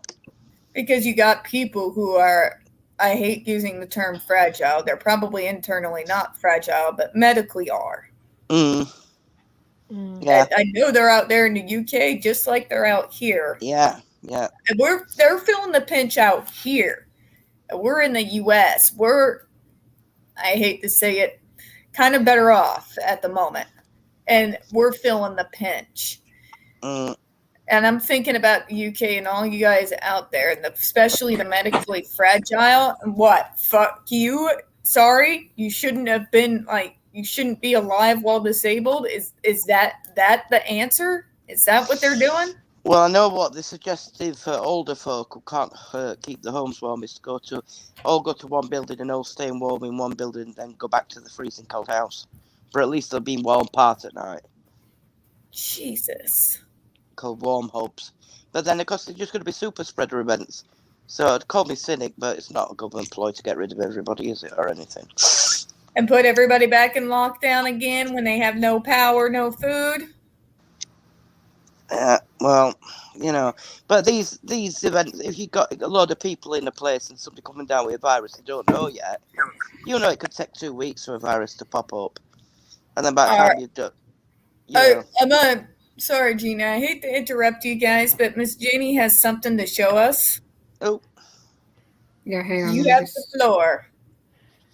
Speaker 2: Because you got people who are, I hate using the term fragile. They're probably internally not fragile, but medically are.
Speaker 5: Mm.
Speaker 3: Mm.
Speaker 5: Yeah.
Speaker 2: I know they're out there in the UK just like they're out here.
Speaker 5: Yeah. Yeah.
Speaker 2: And they're feeling the pinch out here. We're in the US. We're, I hate to say it, kind of better off at the moment. And we're feeling the pinch.
Speaker 5: Mm.
Speaker 2: And I'm thinking about the UK and all you guys out there, and especially the medically fragile. What? Fuck you? Sorry? You shouldn't have been, like, you shouldn't be alive while disabled? Is that the answer? Is that what they're doing?
Speaker 5: Well, I know what the suggestive for older folk who can't keep the homes warm is to go to one building and all stay warm in one building and then go back to the freezing cold house. But at least they'll be warm part at night.
Speaker 2: Jesus.
Speaker 5: Called warm hubs. But then, of course, they're just going to be super spreader events. So it'd call me cynic, but it's not a government ploy to get rid of everybody, is it, or anything?
Speaker 2: And put everybody back in lockdown again when they have no power, no food?
Speaker 5: Well, you know, but these events, if you got a lot of people in a place and somebody coming down with a virus they don't know yet, you know it could take 2 weeks for a virus to pop up. And then by the time you've done...
Speaker 2: Sorry, Gina, I hate to interrupt you guys, but Miss Janie has something to show us.
Speaker 5: Oh.
Speaker 6: Yeah, hang on.
Speaker 2: You have the floor.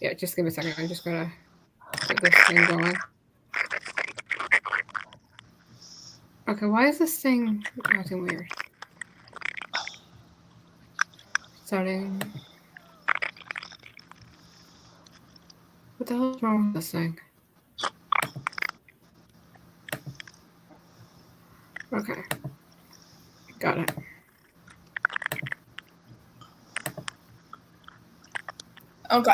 Speaker 6: Yeah, just give me a second. I'm just going to get this thing going. Okay, why is this thing acting weird? Starting. What the hell is wrong with this thing? Okay. Got it.
Speaker 2: Okay.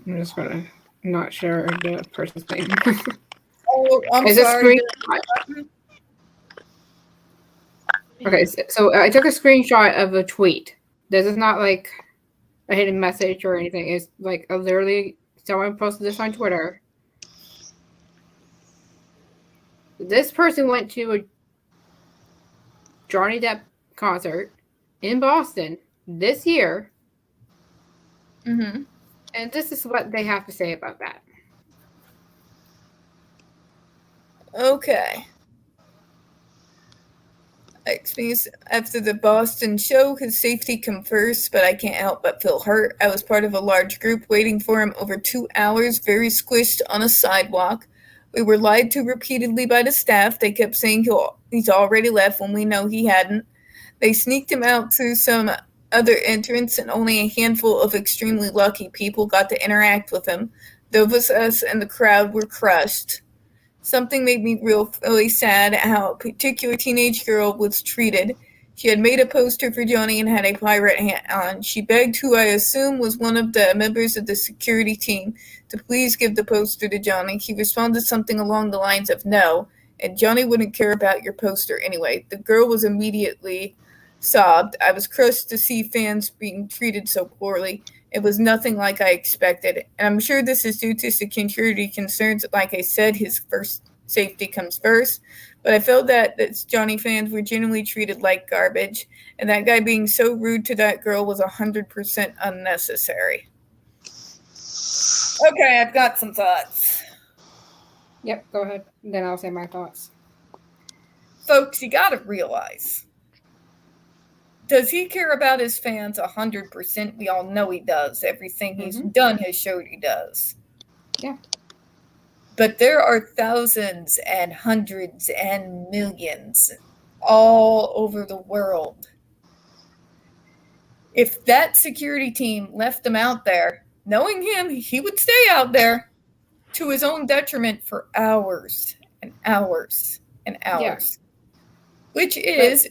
Speaker 6: I'm just going to not share the person's name.
Speaker 2: Oh, I'm
Speaker 6: is
Speaker 2: sorry.
Speaker 6: Okay, so I took a screenshot of a tweet. This is not like a hidden message or anything. It's like literally someone posted this on Twitter. This person went to a Johnny Depp concert in Boston this year.
Speaker 2: Mm-hmm.
Speaker 6: And this is what they have to say about that.
Speaker 2: Okay. I experienced after the Boston show, his safety come first, but I can't help but feel hurt. I was part of a large group waiting for him over 2 hours, very squished on a sidewalk. We were lied to repeatedly by the staff. They kept saying he's already left when we know he hadn't. They sneaked him out through some other entrance, and only a handful of extremely lucky people got to interact with him. Those of us and the crowd were crushed. Something made me really sad at how a particular teenage girl was treated. She had made a poster for Johnny and had a pirate hat on. She begged who I assume was one of the members of the security team to please give the poster to Johnny. He responded something along the lines of no, and Johnny wouldn't care about your poster anyway. The girl was immediately sobbed. I was crushed to see fans being treated so poorly. It was nothing like I expected, and I'm sure this is due to security concerns. Like I said, his first safety comes first, but I felt that Johnny fans were genuinely treated like garbage, and that guy being so rude to that girl was 100% unnecessary. Okay, I've got some thoughts.
Speaker 6: Yep, go ahead. Then I'll say my thoughts.
Speaker 2: Folks, you gotta realize, does he care about his fans 100%? We all know he does. Everything he's done has showed he does.
Speaker 6: Yeah.
Speaker 2: But there are thousands and hundreds and millions all over the world. If that security team left him out there, knowing him, he would stay out there to his own detriment for hours and hours and hours. Yeah. Which is...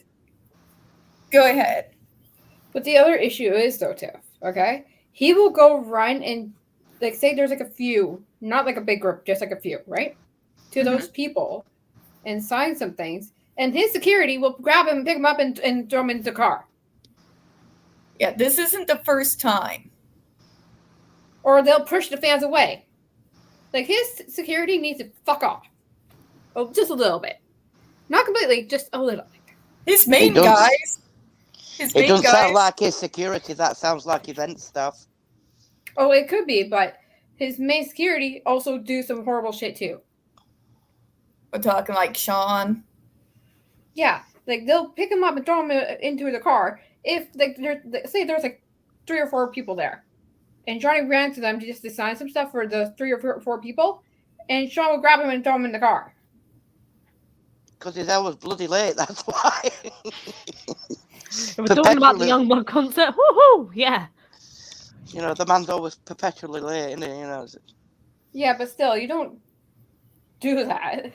Speaker 2: Go ahead.
Speaker 6: But the other issue is, though, Tiff, okay? He will go run and, like, say there's, like, a few, not like a big group, just like a few, right? To those people and sign some things, and his security will grab him, pick him up, and throw him into the car.
Speaker 2: Yeah, this isn't the first time.
Speaker 6: Or they'll push the fans away. Like, his security needs to fuck off. Oh, just a little bit. Not completely, just a little bit.
Speaker 2: His main
Speaker 5: does-
Speaker 2: guys. His
Speaker 5: It
Speaker 2: main
Speaker 5: doesn't
Speaker 2: guys.
Speaker 5: sound like his security. That sounds like event stuff.
Speaker 6: Oh, it could be, but his main security also do some horrible shit too.
Speaker 2: We're talking like Sean.
Speaker 6: Yeah, like they'll pick him up and throw him into the car. If like say there's like 3 or 4 people there, and Johnny ran to them to just sign some stuff for the 3 or 4 people, and Sean will grab him and throw him in the car.
Speaker 5: Because his hour was bloody late, that's why.
Speaker 3: We're talking about the
Speaker 5: Perpetually-
Speaker 3: Youngblood concert. Woohoo! Yeah.
Speaker 5: You know, the man's always perpetually late, isn't he? You know.
Speaker 6: Yeah, but still, you don't do that,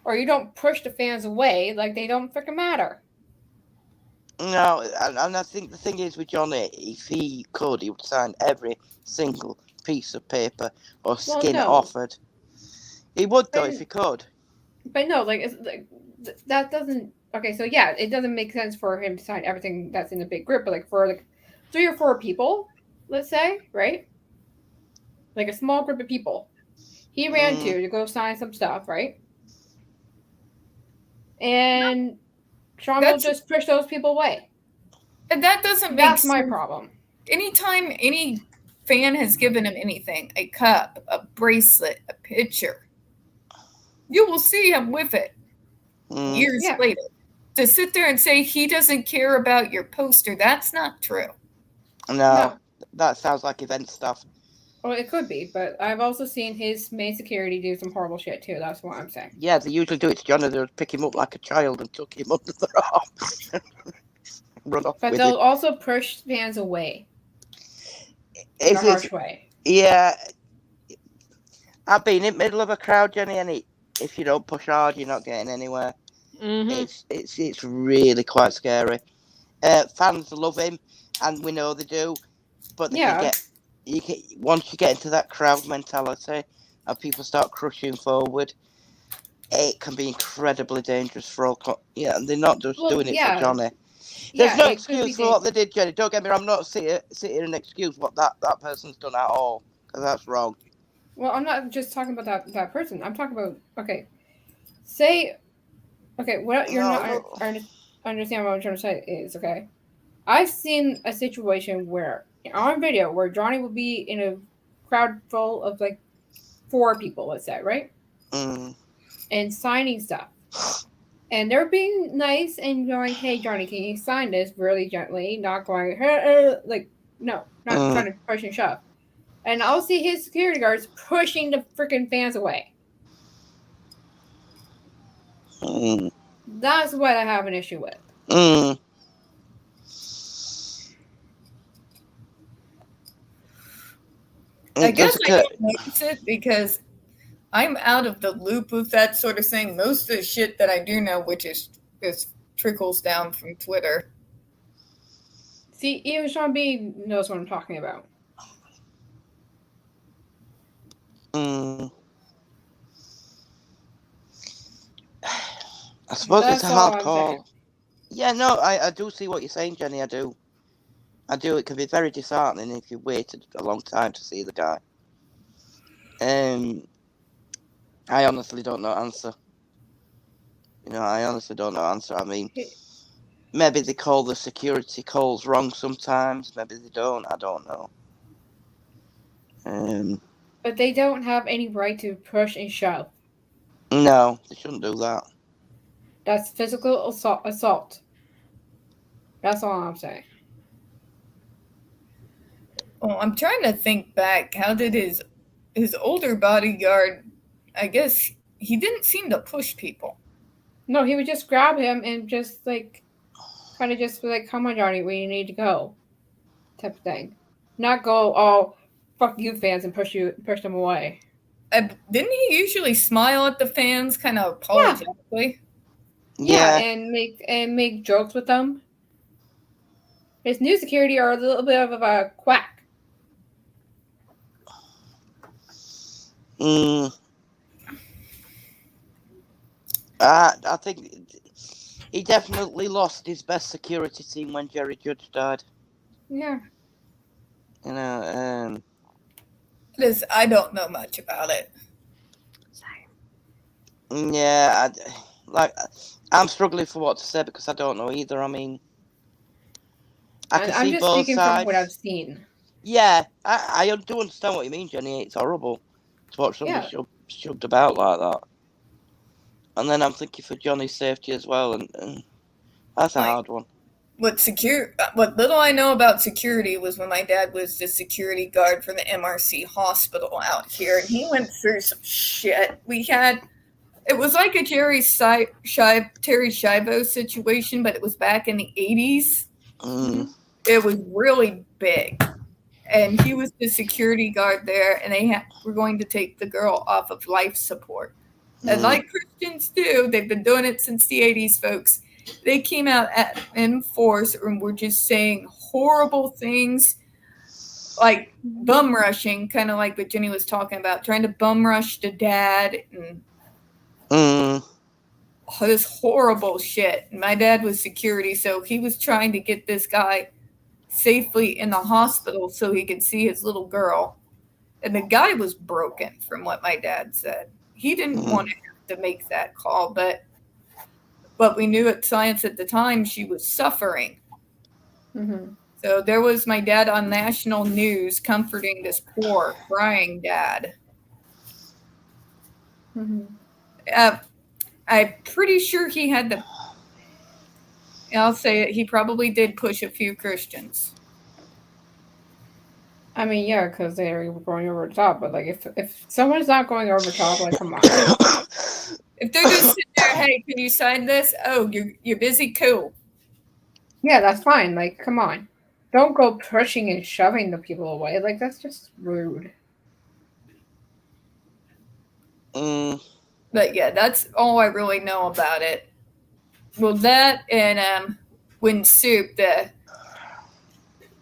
Speaker 6: or you don't push the fans away like they don't freaking matter.
Speaker 5: No, and I think the thing is with Johnny, if he could, he would sign every single piece of paper or skin
Speaker 6: no.
Speaker 5: offered. He would though
Speaker 6: But-
Speaker 5: if he could.
Speaker 6: But no, like, it's, like that doesn't. Okay, so yeah, it doesn't make sense for him to sign everything that's in a big group, but like for like 3 or 4 people, let's say, right? Like a small group of people, he ran to go sign some stuff, right? And Sean will
Speaker 2: That's-
Speaker 6: just push those people away.
Speaker 2: And that doesn't make
Speaker 6: That's my
Speaker 2: sense.
Speaker 6: problem.
Speaker 2: Anytime any fan has given him anything, a cup, a bracelet, a picture, you will see him with it
Speaker 5: Mm.
Speaker 2: years
Speaker 6: Yeah.
Speaker 2: later. To sit there and say he doesn't care about your poster, that's not true.
Speaker 5: No, that sounds like event stuff.
Speaker 6: Well, it could be, but I've also seen his main security do some horrible shit too. That's what I'm saying.
Speaker 5: Yeah, they usually do it to Johnny. They'll pick him up like a child and tuck him under their arm. Run off
Speaker 6: But
Speaker 5: with
Speaker 6: they'll
Speaker 5: him.
Speaker 6: also push fans away in a
Speaker 5: If
Speaker 6: harsh
Speaker 5: it's,
Speaker 6: way.
Speaker 5: yeah, I've been in the middle of a crowd, Jenny, and if you don't push hard, you're not getting anywhere.
Speaker 3: Mm-hmm.
Speaker 5: It's really quite scary. Fans love him, and we know they do, but they
Speaker 6: Yeah.
Speaker 5: you can once you get into that crowd mentality and people start crushing forward, it can be incredibly dangerous for all. Yeah, and they're not just
Speaker 6: Well,
Speaker 5: doing it
Speaker 6: yeah.
Speaker 5: for Johnny.
Speaker 6: Yeah,
Speaker 5: There's no
Speaker 6: it could be
Speaker 5: excuse for what they did, Jenny. Don't get me wrong. I'm not sitting here and excuse what that person's done at all, because that's wrong.
Speaker 6: Well, I'm not just talking about that person. I'm talking about say what you're
Speaker 5: No,
Speaker 6: not
Speaker 5: no.
Speaker 6: understand what I'm trying to say is okay. I've seen a situation where on video where Johnny will be in a crowd full of like 4 people, let's say, right,
Speaker 5: Mm.
Speaker 6: and signing stuff, and they're being nice and going, "Hey, Johnny, can you sign this?" really gently, not going like no, not trying to push and shove. And I'll see his security guards pushing the freaking fans away.
Speaker 5: Mm.
Speaker 6: That's what I have an issue with.
Speaker 5: Mm.
Speaker 2: I
Speaker 5: It
Speaker 2: guess
Speaker 5: does
Speaker 2: I
Speaker 5: occur-
Speaker 2: don't notice it because I'm out of the loop with that sort of thing. Most of the shit that I do know, which is trickles down from Twitter.
Speaker 6: See, even Sean B knows what I'm talking about.
Speaker 5: Mm. I suppose
Speaker 6: That's
Speaker 5: it's a
Speaker 6: all
Speaker 5: hard
Speaker 6: I'm
Speaker 5: call.
Speaker 6: saying.
Speaker 5: Yeah, no, I do see what you're saying, Jenny. I do. It can be very disheartening if you waited a long time to see the guy. I honestly don't know answer. I honestly don't know answer. I mean, maybe they call the security calls wrong sometimes. Maybe they don't. I don't know.
Speaker 6: But they don't have any right to push and shove.
Speaker 5: No, they shouldn't do that.
Speaker 6: That's physical assault. That's all I'm saying.
Speaker 2: Well, I'm trying to think back. How did his older bodyguard? I guess he didn't seem to push people.
Speaker 6: No, he would just grab him and just like, kind of just be like, "Come on, Johnny, where you need to go," type of thing. Not go, "Oh, fuck you, fans," and push them away.
Speaker 2: Didn't he usually smile at the fans, kind of apologetically?
Speaker 6: Yeah,
Speaker 5: Yeah.
Speaker 6: and make jokes with them. His new security are a little bit of a quack.
Speaker 5: I think he definitely lost his best security team when Jerry Judge died.
Speaker 6: Yeah.
Speaker 2: I don't know much about it.
Speaker 5: Yeah, Like, I'm struggling for what to say because I don't know either. I mean, I can
Speaker 6: I'm
Speaker 5: see
Speaker 6: just
Speaker 5: both
Speaker 6: speaking
Speaker 5: sides.
Speaker 6: from what I've seen.
Speaker 5: Yeah, I do understand what you mean, Jenny. It's horrible to watch somebody shoved about like that. And then I'm thinking for Johnny's safety as well, and that's a hard one.
Speaker 2: What little I know about security was when my dad was the security guard for the MRC hospital out here, and he went through some shit. It was like a Terry Schiavo situation, but it was back in the 80s. It was really big. And he was the security guard there, and they were going to take the girl off of life support. And like Christians do, they've been doing it since the 80s, folks. They came out in force and were just saying horrible things, like bum rushing, kind of like what Jenny was talking about, trying to bum rush the dad and this horrible shit. And my dad was security, so he was trying to get this guy safely in the hospital so he could see his little girl. And the guy was broken, from what my dad said. He didn't want to have to make that call, but we knew at science at the time she was suffering. So there was my dad on national news comforting this poor crying dad. I'm pretty sure he had I'll say it, he probably did push a few Christians.
Speaker 6: I mean, yeah, because they're going over the top. But like, if someone's not going over the top, like, come on.
Speaker 2: If they're just sitting there, hey, can you sign this? Oh, you're busy. Cool.
Speaker 6: Yeah, that's fine. Like, come on, don't go pushing and shoving the people away. Like, that's just rude.
Speaker 2: But yeah, that's all I really know about it. Well, that and when Soup,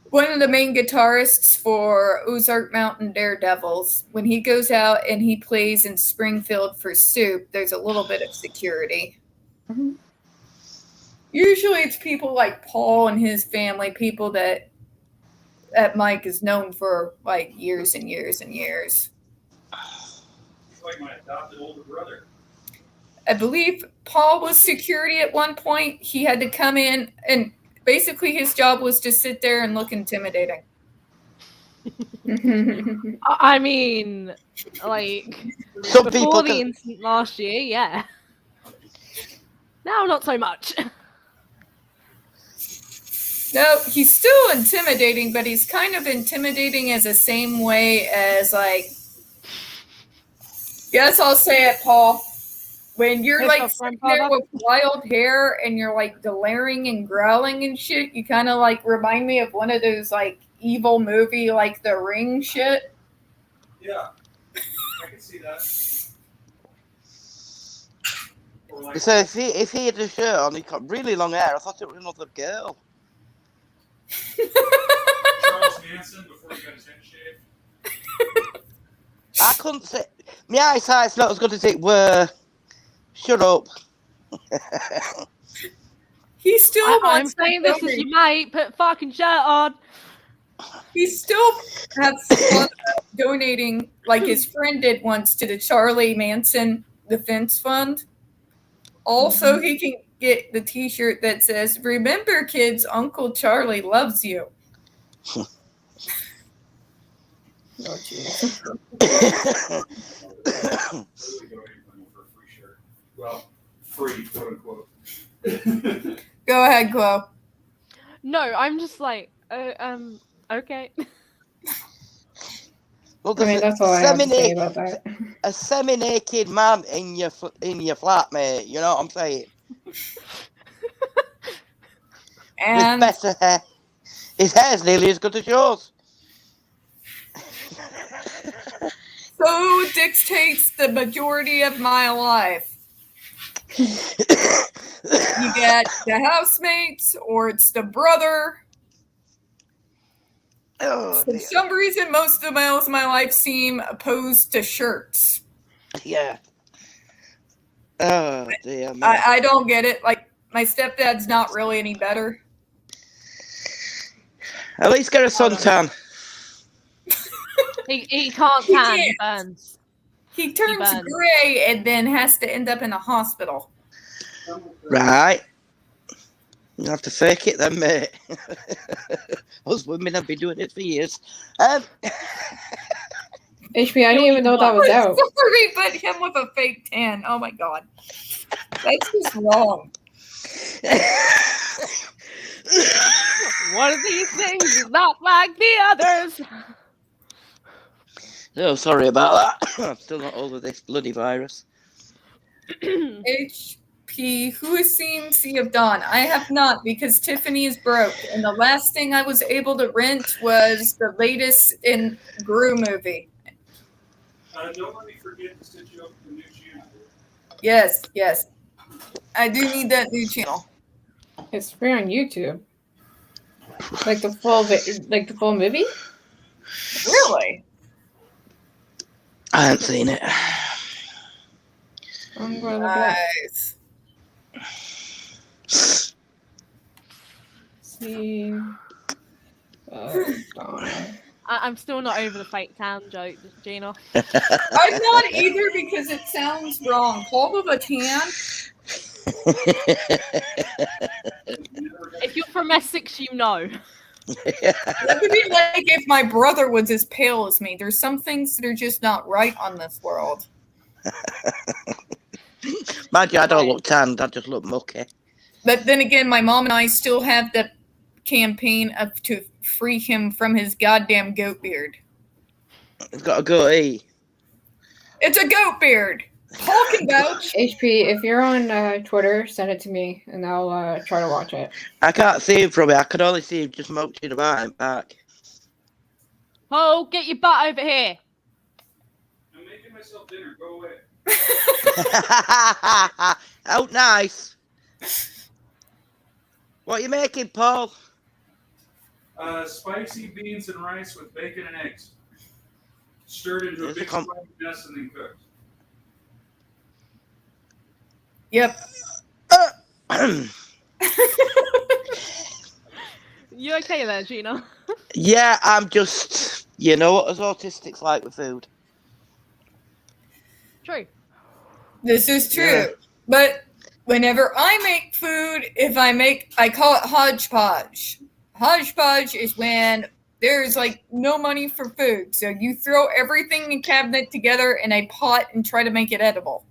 Speaker 2: one of the main guitarists for Ozark Mountain Daredevils, when he goes out and he plays in Springfield for Soup, there's a little bit of security. Usually it's people like Paul and his family, people that Mike is known for like years and years and years.
Speaker 7: He's like my adopted older brother.
Speaker 2: I believe Paul was security at one point. He had to come in, and basically his job was to sit there and look intimidating.
Speaker 3: I mean, like,
Speaker 5: Some
Speaker 3: before
Speaker 5: people
Speaker 3: the incident last year, yeah. Now, not so much.
Speaker 2: No, he's still intimidating, but he's kind of intimidating as the same way as, like, yes, I'll say it, Paul. When you're like sitting there with wild hair and you're like glaring and growling and shit, you kind of like remind me of one of those like evil movie like The Ring shit.
Speaker 7: Yeah, I can see that. Like,
Speaker 5: so if he had a shirt on, he got really long hair. I thought it was another girl.
Speaker 7: Charles Manson before he got his head shaved.
Speaker 5: I couldn't say. My eyesight's not as good as it were. Shut up.
Speaker 2: He still
Speaker 3: I'm
Speaker 2: wants
Speaker 3: saying this as your mate. Put fucking shirt on.
Speaker 2: He still has fun donating, like his friend did once, to the Charlie Manson Defense Fund. Also, he can get the T-shirt that says, "Remember, kids, Uncle Charlie loves you."
Speaker 6: Oh, jeez.
Speaker 7: Well, free, quote unquote.
Speaker 2: Go ahead, Chloe.
Speaker 3: No, I'm just like, okay.
Speaker 5: Look,
Speaker 6: I mean, that's all I have to say about that.
Speaker 5: A semi-naked man in your flat, mate. You know what I'm saying?
Speaker 2: And
Speaker 5: with better hair. His hair's nearly as good as yours.
Speaker 2: so dictates the majority of my life. You get the housemates, or it's the brother.
Speaker 5: Oh,
Speaker 2: For some reason, most of the males in my life seem opposed to shirts.
Speaker 5: yeah. Oh, dear, man.
Speaker 2: I don't get it. Like, my stepdad's not really any better.
Speaker 5: At least get a suntan.
Speaker 3: He can't
Speaker 2: He
Speaker 3: tan. He
Speaker 2: can't.
Speaker 3: burns.
Speaker 2: He turns
Speaker 3: burns.
Speaker 2: gray and then has to end up in a hospital.
Speaker 5: Right. You have to fake it then, mate. Us women have been doing it for years.
Speaker 6: HP, I didn't even know that was out.
Speaker 2: Sorry, but him with a fake tan. Oh my god. That's just wrong.
Speaker 3: One of these things is not like the others.
Speaker 5: Oh, sorry about that. I'm still not over this bloody virus.
Speaker 2: HP, who has seen Sea of Dawn? I have not because Tiffany is broke, and the last thing I was able to rent was the latest in Gru movie.
Speaker 7: Don't let me forget to set you up with the new channel.
Speaker 2: Yes, yes. I do need that new channel.
Speaker 6: It's free on YouTube. Like the full movie?
Speaker 2: Really?
Speaker 5: I haven't seen it.
Speaker 6: I'm going to look it up.
Speaker 2: Nice.
Speaker 6: See. Dawn.
Speaker 3: I'm still not over the fake tan joke, Gina.
Speaker 2: I'm not either because it sounds wrong. Paul of a tan?
Speaker 3: If you're from Essex, you know.
Speaker 2: That would be like if my brother was as pale as me. There's some things that are just not right on this world.
Speaker 5: Mind you, I don't look tanned. I just look mucky.
Speaker 2: But then again, my mom and I still have the campaign to free him from his goddamn goat beard.
Speaker 5: He's got a goatee.
Speaker 2: It's a goat beard. Paul can vouch.
Speaker 6: HP, if you're on Twitter, send it to me and I'll try to watch it.
Speaker 5: I can't see him from it. I can only see him just moaning about him back.
Speaker 3: Oh, get your butt over here.
Speaker 7: I'm making myself dinner. Go away.
Speaker 5: Oh, nice. What are you making, Paul?
Speaker 7: Spicy beans and rice with bacon and eggs. Stirred into a
Speaker 5: There's a
Speaker 7: big
Speaker 5: com-
Speaker 7: slimy mess and then cooked.
Speaker 2: Yep.
Speaker 3: You okay there, Gina?
Speaker 5: Yeah, I'm just, you know what us autistics like with food.
Speaker 3: True.
Speaker 2: This is true.
Speaker 5: Yeah.
Speaker 2: But whenever I make food, I call it hodgepodge. Hodgepodge is when there's like no money for food. So you throw everything in cabinet together in a pot and try to make it edible.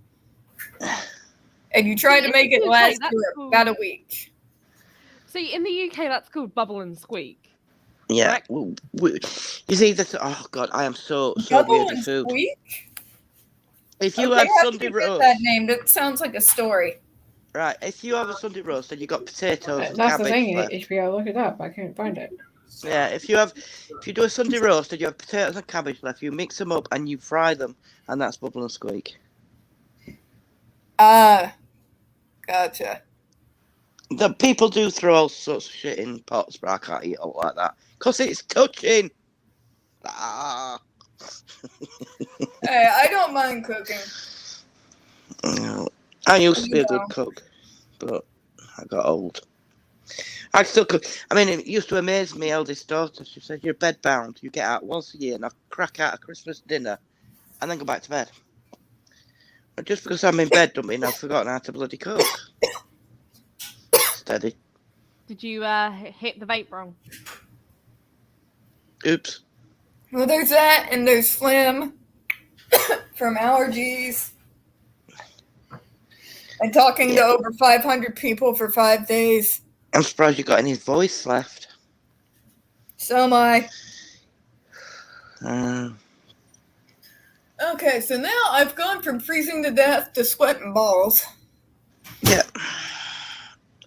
Speaker 2: And you try to make it last for about a week.
Speaker 3: See, in the UK, that's called bubble and squeak.
Speaker 5: Yeah.
Speaker 3: Correct.
Speaker 5: You see, oh, God, I am so
Speaker 2: Double
Speaker 5: weird
Speaker 2: and
Speaker 5: with food.
Speaker 2: squeak?
Speaker 5: If you
Speaker 2: Okay,
Speaker 5: had
Speaker 2: how did
Speaker 5: Sunday
Speaker 2: you get
Speaker 5: roast,
Speaker 2: that name? That sounds like a story.
Speaker 5: right, if you have a Sunday roast and you got potatoes and
Speaker 6: That's the
Speaker 5: cabbage
Speaker 6: thing,
Speaker 5: left,
Speaker 6: HP, I looked it up. I couldn't find it.
Speaker 5: yeah, if you do a Sunday roast and you have potatoes and cabbage left, you mix them up and you fry them, and that's bubble and squeak.
Speaker 2: Gotcha.
Speaker 5: The people do throw all sorts of shit in pots, but I can't eat all like that because it's touching. Ah.
Speaker 2: Hey, I don't mind cooking.
Speaker 5: No. I used to be a
Speaker 2: You
Speaker 5: good
Speaker 2: know.
Speaker 5: cook, but I got old. I still cook. I mean, it used to amaze me, eldest daughter. She said, "You're bedbound. You get out once a year and I crack out a Christmas dinner and then go back to bed." But just because I'm in bed don't mean I've forgotten how to bloody cook. Steady.
Speaker 3: Did you hit the vape wrong?
Speaker 5: Oops.
Speaker 2: Well, there's that, and there's phlegm from allergies. And talking to over 500 people for 5 days.
Speaker 5: I'm surprised you got any voice left.
Speaker 2: So am I.
Speaker 5: Uh,
Speaker 2: Okay, so now I've gone from freezing to death to sweating balls.
Speaker 5: yeah.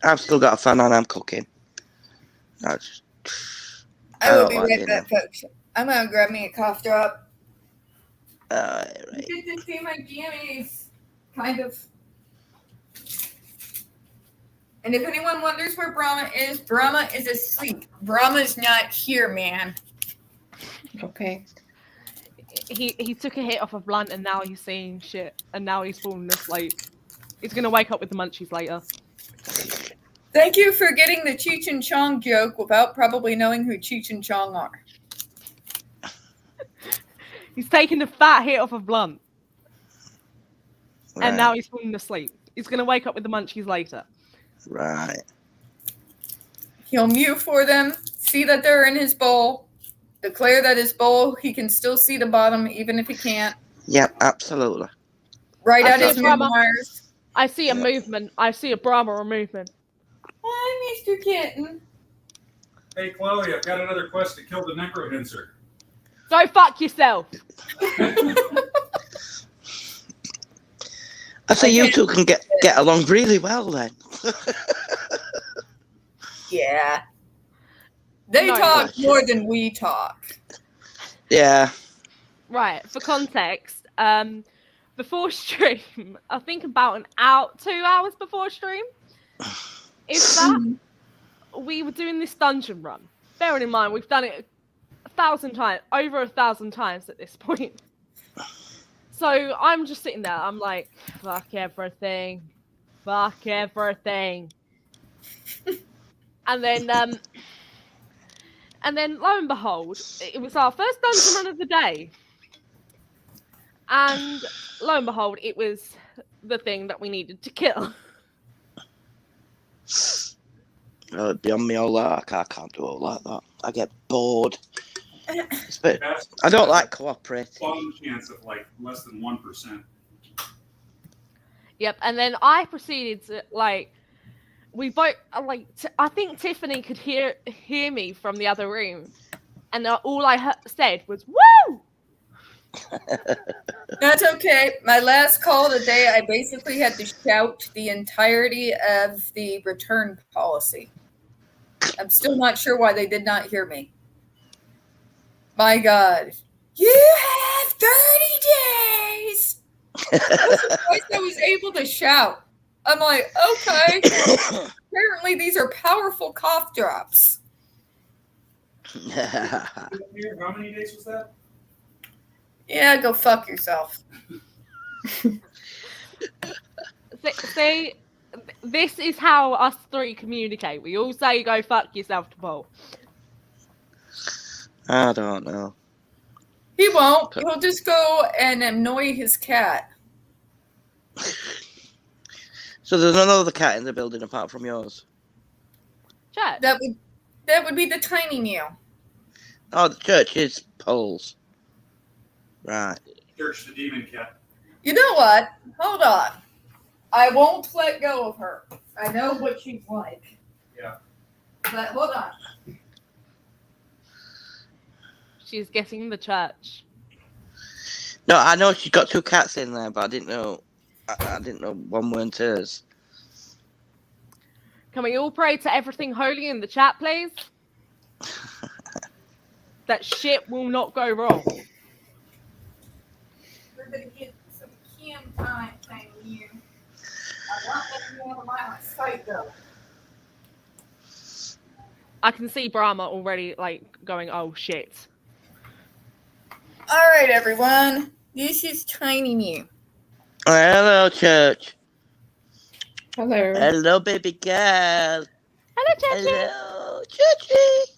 Speaker 5: I've still got a fan on. I'm cooking. I
Speaker 2: I will
Speaker 5: don't
Speaker 2: be
Speaker 5: like
Speaker 2: right back, folks. I'm gonna grab me a cough drop.
Speaker 5: right.
Speaker 2: You get to see my jammies, kind of. And if anyone wonders where Brahma is asleep. Brahma's not here, man.
Speaker 6: Okay.
Speaker 3: He took a hit off a blunt and now he's seeing shit and now he's falling asleep. He's gonna wake up with the munchies later.
Speaker 2: Thank you for getting the Cheech and Chong joke without probably knowing who Cheech and Chong are.
Speaker 3: He's taking a fat hit off a blunt
Speaker 5: Right.
Speaker 3: and now he's falling asleep. He's going to wake up with the munchies later.
Speaker 5: Right.
Speaker 2: He'll mute for them, see that they're in his bowl, declare that his bowl, he can still see the bottom even if he can't.
Speaker 5: Yep, absolutely.
Speaker 2: Write
Speaker 3: I
Speaker 2: out
Speaker 3: see
Speaker 2: his
Speaker 3: a drama.
Speaker 2: memoirs.
Speaker 3: I see a
Speaker 5: Yeah.
Speaker 3: movement. I see a Brahma movement.
Speaker 2: Hi, Mr. Kitten.
Speaker 7: Hey, Chloe, I've got another quest to kill the Necrodancer.
Speaker 3: Go fuck yourself.
Speaker 5: I say you two can get along really well then.
Speaker 2: Yeah. They
Speaker 3: No,
Speaker 2: talk
Speaker 5: gotcha.
Speaker 2: more than we talk.
Speaker 5: Yeah.
Speaker 3: Right, for context, before stream, I think about 2 hours before stream, is that we were doing this dungeon run. Bearing in mind, we've done it 1,000 times, over 1,000 times at this point. So I'm just sitting there, I'm like, fuck everything. Fuck everything. And then lo and behold, it was our first dungeon run of the day. And lo and behold, it was the thing that we needed to kill.
Speaker 5: Oh, beyond me all that. I can't do all like that. I get bored. But
Speaker 7: That's
Speaker 5: I don't like cooperating.
Speaker 7: fun chance of like less than 1%.
Speaker 3: Yep, and then I proceeded to we both I think Tiffany could hear me from the other room, and all I said was "woo."
Speaker 2: That's okay. My last call today, I basically had to shout the entirety of the return policy. I'm still not sure why they did not hear me. My God. You have 30 days! Twice I was able to shout. I'm like, okay. Apparently these are powerful cough drops.
Speaker 7: How many days was that?
Speaker 2: Yeah, go fuck yourself.
Speaker 3: See, this is how us three communicate. We all say "go fuck yourself" to Paul.
Speaker 5: I don't know.
Speaker 2: He won't. He'll just go and annoy his cat.
Speaker 5: So there's another cat in the building apart from yours.
Speaker 3: Chat.
Speaker 2: That would be the tiny meal.
Speaker 5: Oh, the church is Paul's. Right.
Speaker 7: Church the demon cat.
Speaker 2: You know what? Hold on. I won't let go of her. I know what she's like.
Speaker 7: Yeah.
Speaker 2: But hold on.
Speaker 3: She's getting the church.
Speaker 5: No, I know she's got two cats in there, but I didn't know. I didn't know one weren't hers.
Speaker 3: Can we all pray to everything holy in the chat, please? That shit will not go wrong.
Speaker 2: We're gonna get some Kim time thing here. I want that to be out of my sight though.
Speaker 3: I can see Brahma already going, oh shit.
Speaker 2: All right, everyone. This is Tiny Mew.
Speaker 5: Hello, church.
Speaker 6: Hello.
Speaker 5: Hello, baby girl.
Speaker 3: Hello, Churchy.
Speaker 5: Hello, churchy.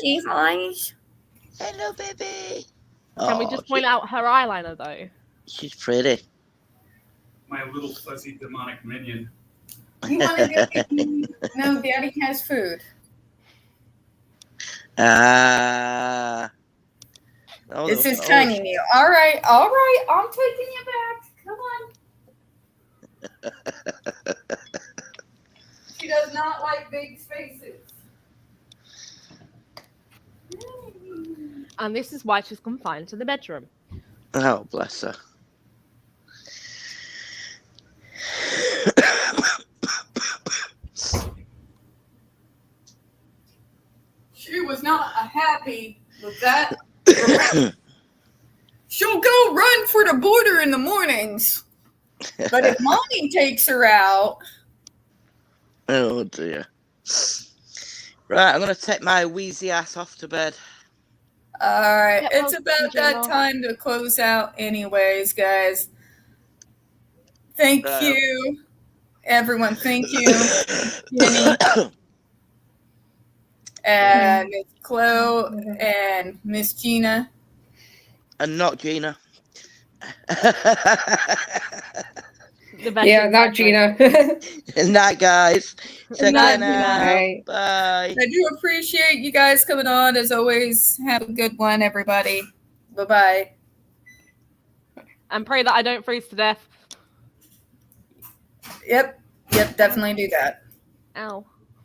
Speaker 2: She eyes.
Speaker 5: Hello, baby.
Speaker 3: Can we just point out her eyeliner though?
Speaker 5: She's pretty.
Speaker 7: My little fuzzy demonic minion.
Speaker 2: You want to go? No, Daddy has food.
Speaker 5: Ah. Oh,
Speaker 2: This is
Speaker 5: oh,
Speaker 2: Tiny Mew. All right. I'm taking you back. Come on. She does not like big spaces.
Speaker 3: And this is why she's confined to the bedroom.
Speaker 5: Oh, bless her.
Speaker 2: She was not happy with that. She'll go run for the border in the mornings. But if Mommy takes her out,
Speaker 5: Oh, dear. Right, I'm going to take my wheezy ass off to bed.
Speaker 2: all right,
Speaker 3: Yeah,
Speaker 2: it's
Speaker 3: well,
Speaker 2: about that
Speaker 3: Journal.
Speaker 2: time to close out anyways, guys. Thank you, everyone. Thank you, Jenny, and Miss Chloe, and Miss Gina.
Speaker 5: And not Gina.
Speaker 3: The best
Speaker 6: Yeah,
Speaker 3: inside
Speaker 6: not
Speaker 3: joke.
Speaker 6: Gina.
Speaker 5: Good night, guys. Take
Speaker 3: Night,
Speaker 5: care now.
Speaker 6: Bye.
Speaker 5: Bye.
Speaker 2: I do appreciate you guys coming on. As always, have a good one, everybody. Bye-bye.
Speaker 3: And pray that I don't freeze to death.
Speaker 2: Yep, definitely do that.
Speaker 3: Ow.